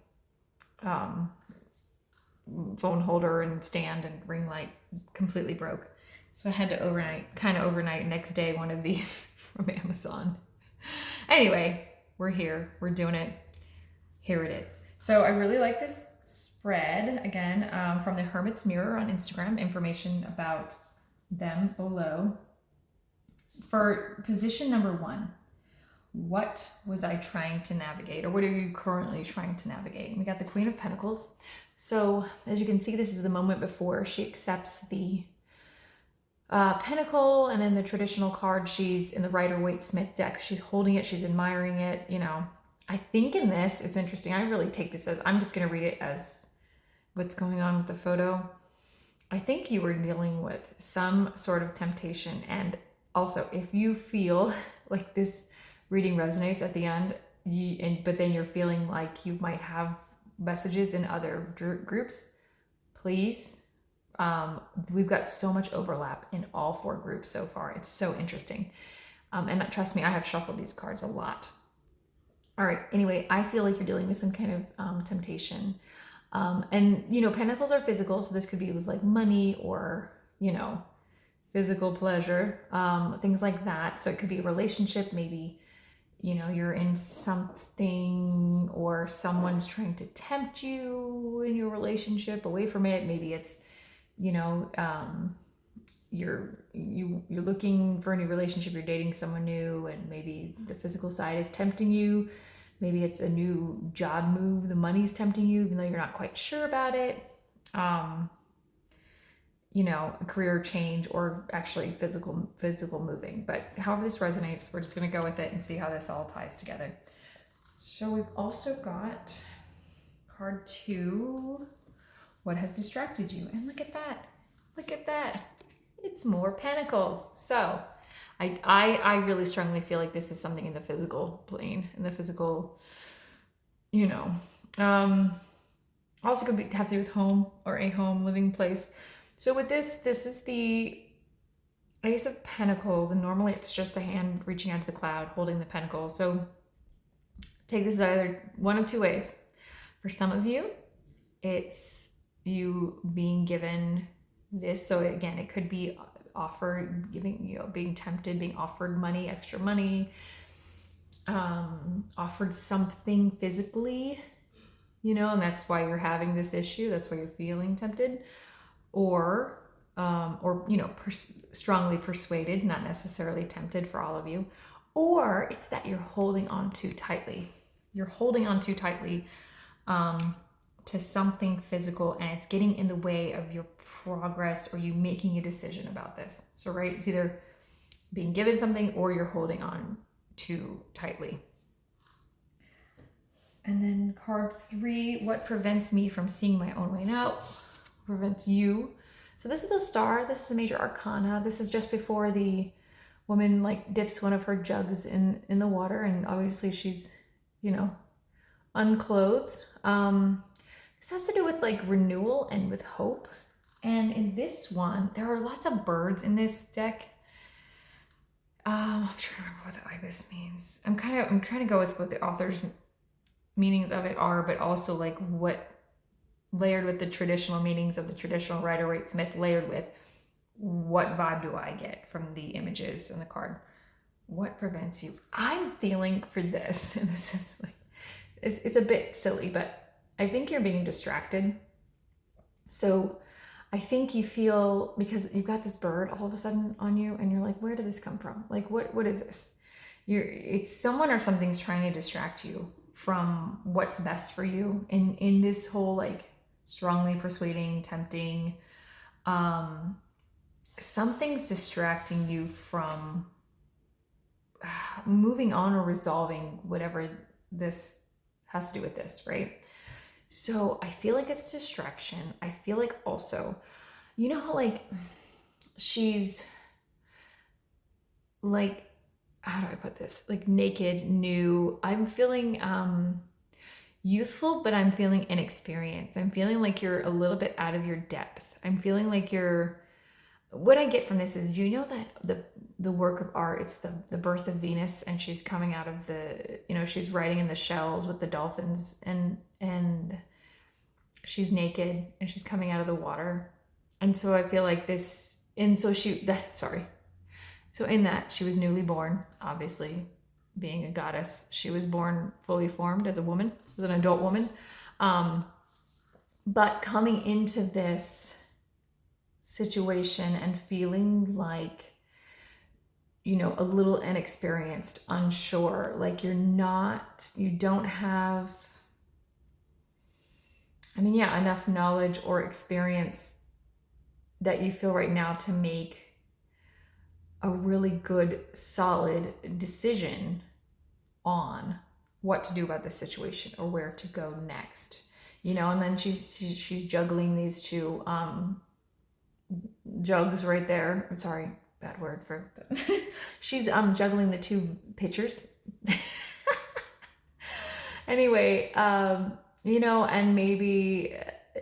phone holder and stand and ring light completely broke. So I had to overnight next day one of these from Amazon. Anyway, we're here, we're doing it. Here it is. So I really like this spread, again, from the Hermit's Mirror on Instagram. Information about them below. For position number 1, what was I trying to navigate, or what are you currently trying to navigate? We got the Queen of Pentacles. So as you can see, this is the moment before she accepts the pentacle, and in the traditional card, she's in the Rider-Waite-Smith deck. She's holding it, she's admiring it, you know. I think in this, it's interesting. I really take this as, I'm just going to read it as what's going on with the photo. I think you were dealing with some sort of temptation. And also, if you feel like this reading resonates at the end, but then you're feeling like you might have messages in other groups, please. We've got so much overlap in all 4 groups so far. It's so interesting. And trust me, I have shuffled these cards a lot. All right. Anyway, I feel like you're dealing with some kind of temptation. And, you know, pentacles are physical. So this could be with like money or, you know, physical pleasure, things like that. So it could be a relationship. Maybe, you know, you're in something or someone's trying to tempt you in your relationship away from it. Maybe it's, you know, you're looking for a new relationship, you're dating someone new, and maybe the physical side is tempting you. Maybe it's a new job move, the money's tempting you, even though you're not quite sure about it. You know, a career change, or actually physical moving. But however this resonates, we're just going to go with it and see how this all ties together. So we've also got card 2. What has distracted you? And look at that. Look at that. It's more pentacles. So I really strongly feel like this is something in the physical plane, in the physical, you know. Also could have to do with home or a home, living place. So with this is the Ace of Pentacles, and normally it's just the hand reaching out to the cloud, holding the pentacle. So take this either one of 2 ways. For some of you, it's you being given this. So again, it could be offered, giving, you know, being tempted, being offered money, extra money, offered something physically, you know, and that's why you're having this issue. That's why you're feeling tempted, or you know, strongly persuaded, not necessarily tempted for all of you, or it's that you're holding on too tightly. You're holding on too tightly to something physical, and it's getting in the way of your progress or you making a decision about this. So, right, it's either being given something or you're holding on too tightly. And then card 3, what prevents me from seeing my own way now? Prevents you. So this is the Star. This is a major arcana. This is just before the woman like dips one of her jugs in the water, and obviously she's, you know, unclothed. This has to do with like renewal and with hope. And in this one, there are lots of birds in this deck. I'm trying to remember what the ibis means. I'm trying to go with what the author's meanings of it are, but also like what layered with the traditional meanings of the traditional Rider-Waite-Smith, layered with what vibe do I get from the images in the card. What prevents you? I'm feeling for this, and this is like, it's a bit silly, but I think you're being distracted. So I think you feel, because you've got this bird all of a sudden on you, and you're like, where did this come from? Like, what is this? It's someone or something's trying to distract you from what's best for you in this whole like strongly persuading, tempting, something's distracting you from moving on or resolving whatever this has to do with this, right? So I feel like it's distraction. I feel like also, you know how like she's like, how do I put this? Like naked, new. I'm feeling youthful, but I'm feeling inexperienced. I'm feeling like you're a little bit out of your depth. I'm feeling like what I get from this is, you know, that the work of art, it's the birth of Venus, and she's coming out of the, you know, she's riding in the shells with the dolphins, and she's naked and she's coming out of the water. And so I feel like this, and so so in that she was newly born, obviously being a goddess, she was born fully formed as a woman, as an adult woman. But coming into this situation and feeling like you know, a little inexperienced, unsure, like you don't have, I mean, yeah, enough knowledge or experience that you feel right now to make a really good, solid decision on what to do about this situation or where to go next. You know, and then she's juggling these two jugs right there. I'm sorry, bad word for that. She's juggling the two pitchers. Anyway, you know, and maybe,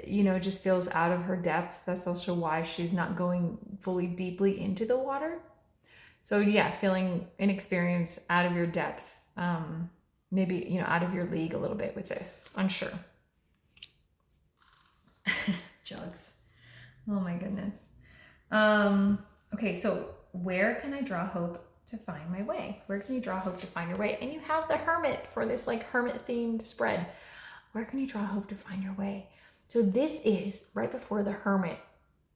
you know, just feels out of her depth. That's also why she's not going fully deeply into the water. So yeah, feeling inexperienced, out of your depth, maybe, you know, out of your league a little bit with this, unsure. Jugs. Oh my goodness. Okay, so where can I draw hope to find my way? Where can you draw hope to find your way? And you have the Hermit for this like Hermit themed spread. Where can you draw hope to find your way? So this is right before the Hermit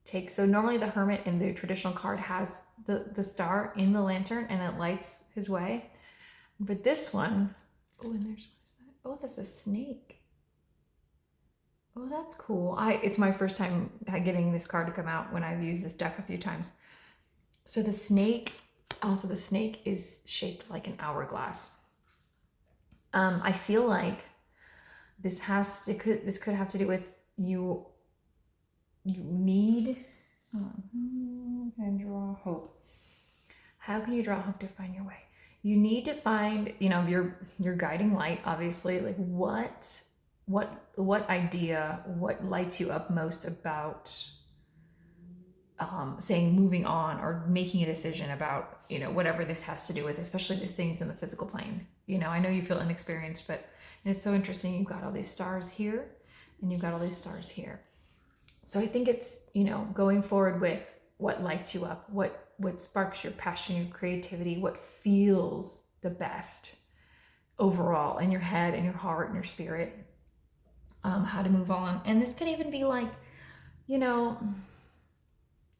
takes. So normally the Hermit in the traditional card has the star in the lantern and it lights his way. But this one, oh, and there's, what is that? Oh, that's a snake. Oh, that's cool. It's my first time getting this card to come out when I've used this deck a few times. So the snake, also the snake is shaped like an hourglass. I feel like this could have to do with you need, and draw hope. How can you draw hope to find your way? You need to find, you know, your guiding light, obviously, like what idea, what lights you up most about saying moving on or making a decision about, you know, whatever this has to do with, especially these things in the physical plane. You know, I know you feel inexperienced, but it's so interesting. You've got all these stars here and you've got all these stars here. So I think it's, you know, going forward with what lights you up, what sparks your passion, your creativity, what feels the best overall in your head and your heart and your spirit, how to move on. And this could even be like, you know,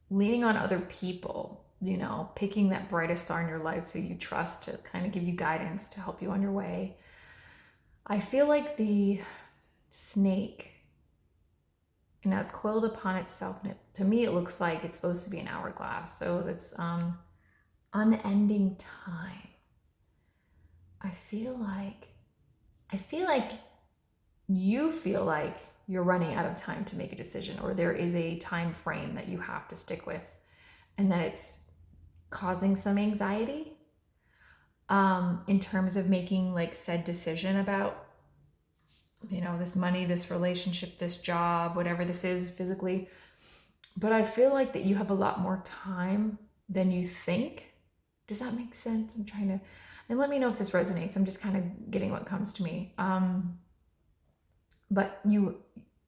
leaning on other people, you know, picking that brightest star in your life who you trust to kind of give you guidance to help you on your way. I feel like the snake, and now it's coiled upon itself. And to me, it looks like it's supposed to be an hourglass. So it's unending time. I feel like you feel like you're running out of time to make a decision, or there is a time frame that you have to stick with, and that it's causing some anxiety in terms of making like said decision about, you know, this money, this relationship, this job, whatever this is physically. But I feel like that you have a lot more time than you think. Does that make sense? I'm trying to, and let me know if this resonates. I'm just kind of getting what comes to me. But you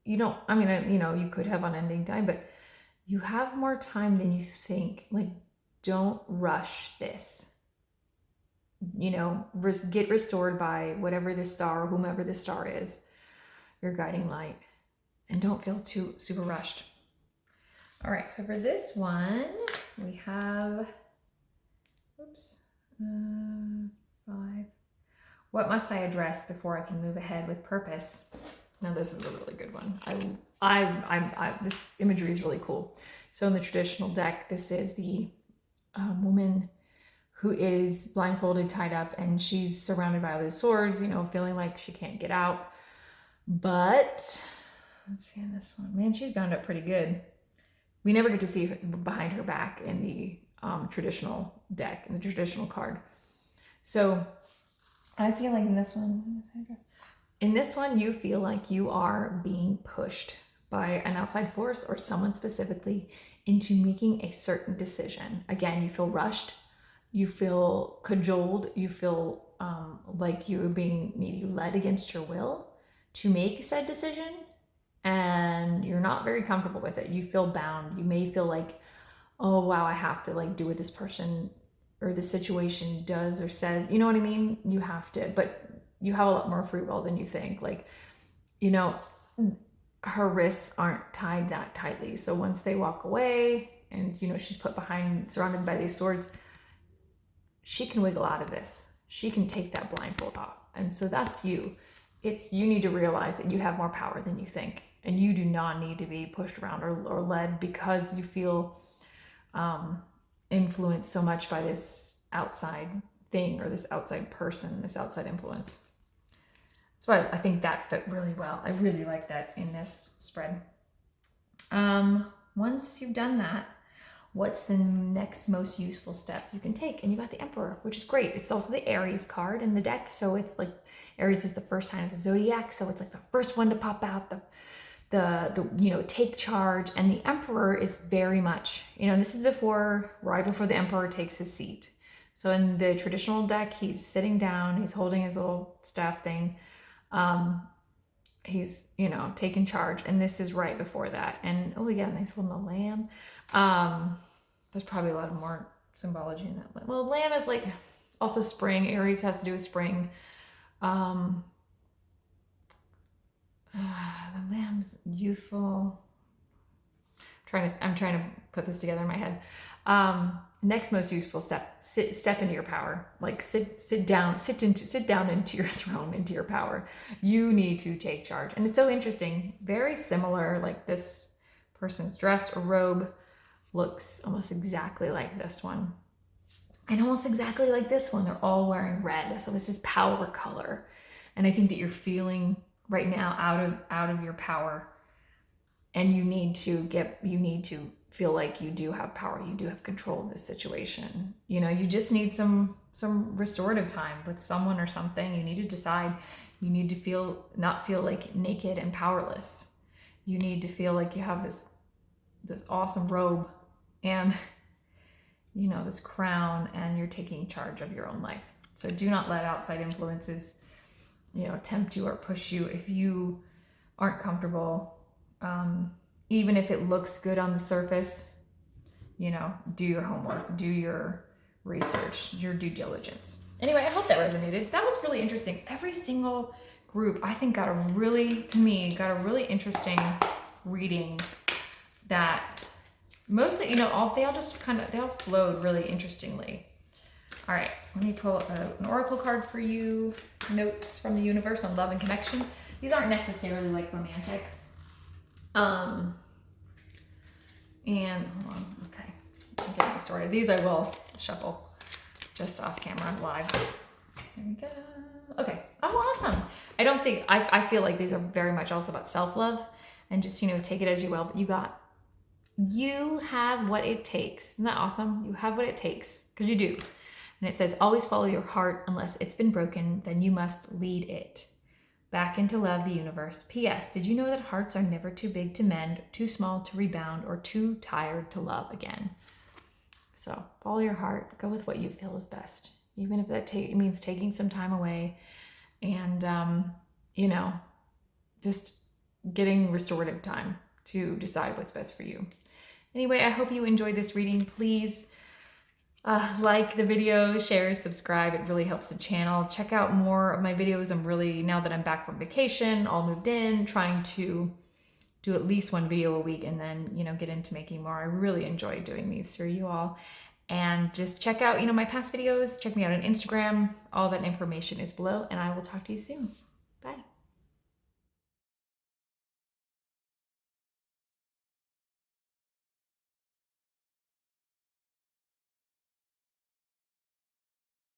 don't, I mean, you know, you could have unending time, but you have more time than you think. Like, don't rush this. You know, get restored by whatever this star, whomever this star is, your guiding light, and don't feel too super rushed. All right, so for this one, we have, 5. What must I address before I can move ahead with purpose? Now this is a really good one. This imagery is really cool. So in the traditional deck, this is the woman who is blindfolded, tied up, and she's surrounded by all these swords, you know, feeling like she can't get out. But let's see in this one, man, she's bound up pretty good. We never get to see behind her back in the traditional deck, in the traditional card. So I feel like in this one, you feel like you are being pushed by an outside force or someone specifically into making a certain decision. Again, you feel rushed, you feel cajoled, you feel like you're being maybe led against your will to make said decision, and you're not very comfortable with it. You feel bound. You may feel like, oh wow, I have to like do what this person or this situation does or says. You know what I mean? You have to, but you have a lot more free will than you think. Like, you know, her wrists aren't tied that tightly. So once they walk away and, you know, she's put behind, surrounded by these swords, she can wiggle out of this. She can take that blindfold off. And so that's you. You need to realize that you have more power than you think. And you do not need to be pushed around or led because you feel influenced so much by this outside thing or this outside person, this outside influence. That's why I think that fit really well. I really like that in this spread. Once you've done that, what's the next most useful step you can take? And you got the Emperor, which is great. It's also the Aries card in the deck. So it's like Aries is the first sign of the zodiac. So it's like the first one to pop out, the take charge. And the Emperor is very much, this is right before the Emperor takes his seat. So in the traditional deck, he's sitting down, he's holding his little staff thing. He's, taking charge. And this is right before that. And oh yeah, nice holding a lamb. There's probably a lot more symbology in that. Well, lamb is like also spring. Aries has to do with spring. The lamb's youthful. I'm trying to put this together in my head. Next most useful step, step into your power. Like sit down into your throne, into your power. You need to take charge. And it's so interesting. Very similar, like this person's dress or robe looks almost exactly like this one. And almost exactly like this one. They're all wearing red. So it's this power color. And I think that you're feeling right now out of your power. And you need to feel like you do have power. You do have control of this situation. You just need some restorative time with someone or something. You need to decide. You need to not feel like naked and powerless. You need to feel like you have this awesome robe and this crown, and you're taking charge of your own life. So do not let outside influences tempt you or push you if you aren't comfortable. Even if it looks good on the surface, do your homework, do your research, your due diligence. Anyway, I hope that resonated. That was really interesting. Every single group, I think, got a really interesting reading that mostly, they all flowed really interestingly. All right, let me pull up an oracle card for you. Notes from the universe on love and connection. These aren't necessarily like romantic. And hold on, okay, I'm getting this sorted. These I will shuffle just off camera live. There we go. Okay, oh, awesome. I feel like these are very much also about self-love and just, take it as you will, but you have what it takes. Isn't that awesome? You have what it takes, because you do. And it says, always follow your heart. Unless it's been broken, then you must lead it back into love, the universe. P.S. Did you know that hearts are never too big to mend, too small to rebound, or too tired to love again? So follow your heart. Go with what you feel is best, even if that means taking some time away and, just getting restorative time to decide what's best for you. Anyway, I hope you enjoyed this reading. Please like the video, share, subscribe. It really helps the channel. Check out more of my videos. Now that I'm back from vacation, all moved in, trying to do at least one video a week and then, get into making more. I really enjoy doing these for you all. And just check out, my past videos. Check me out on Instagram. All that information is below, and I will talk to you soon.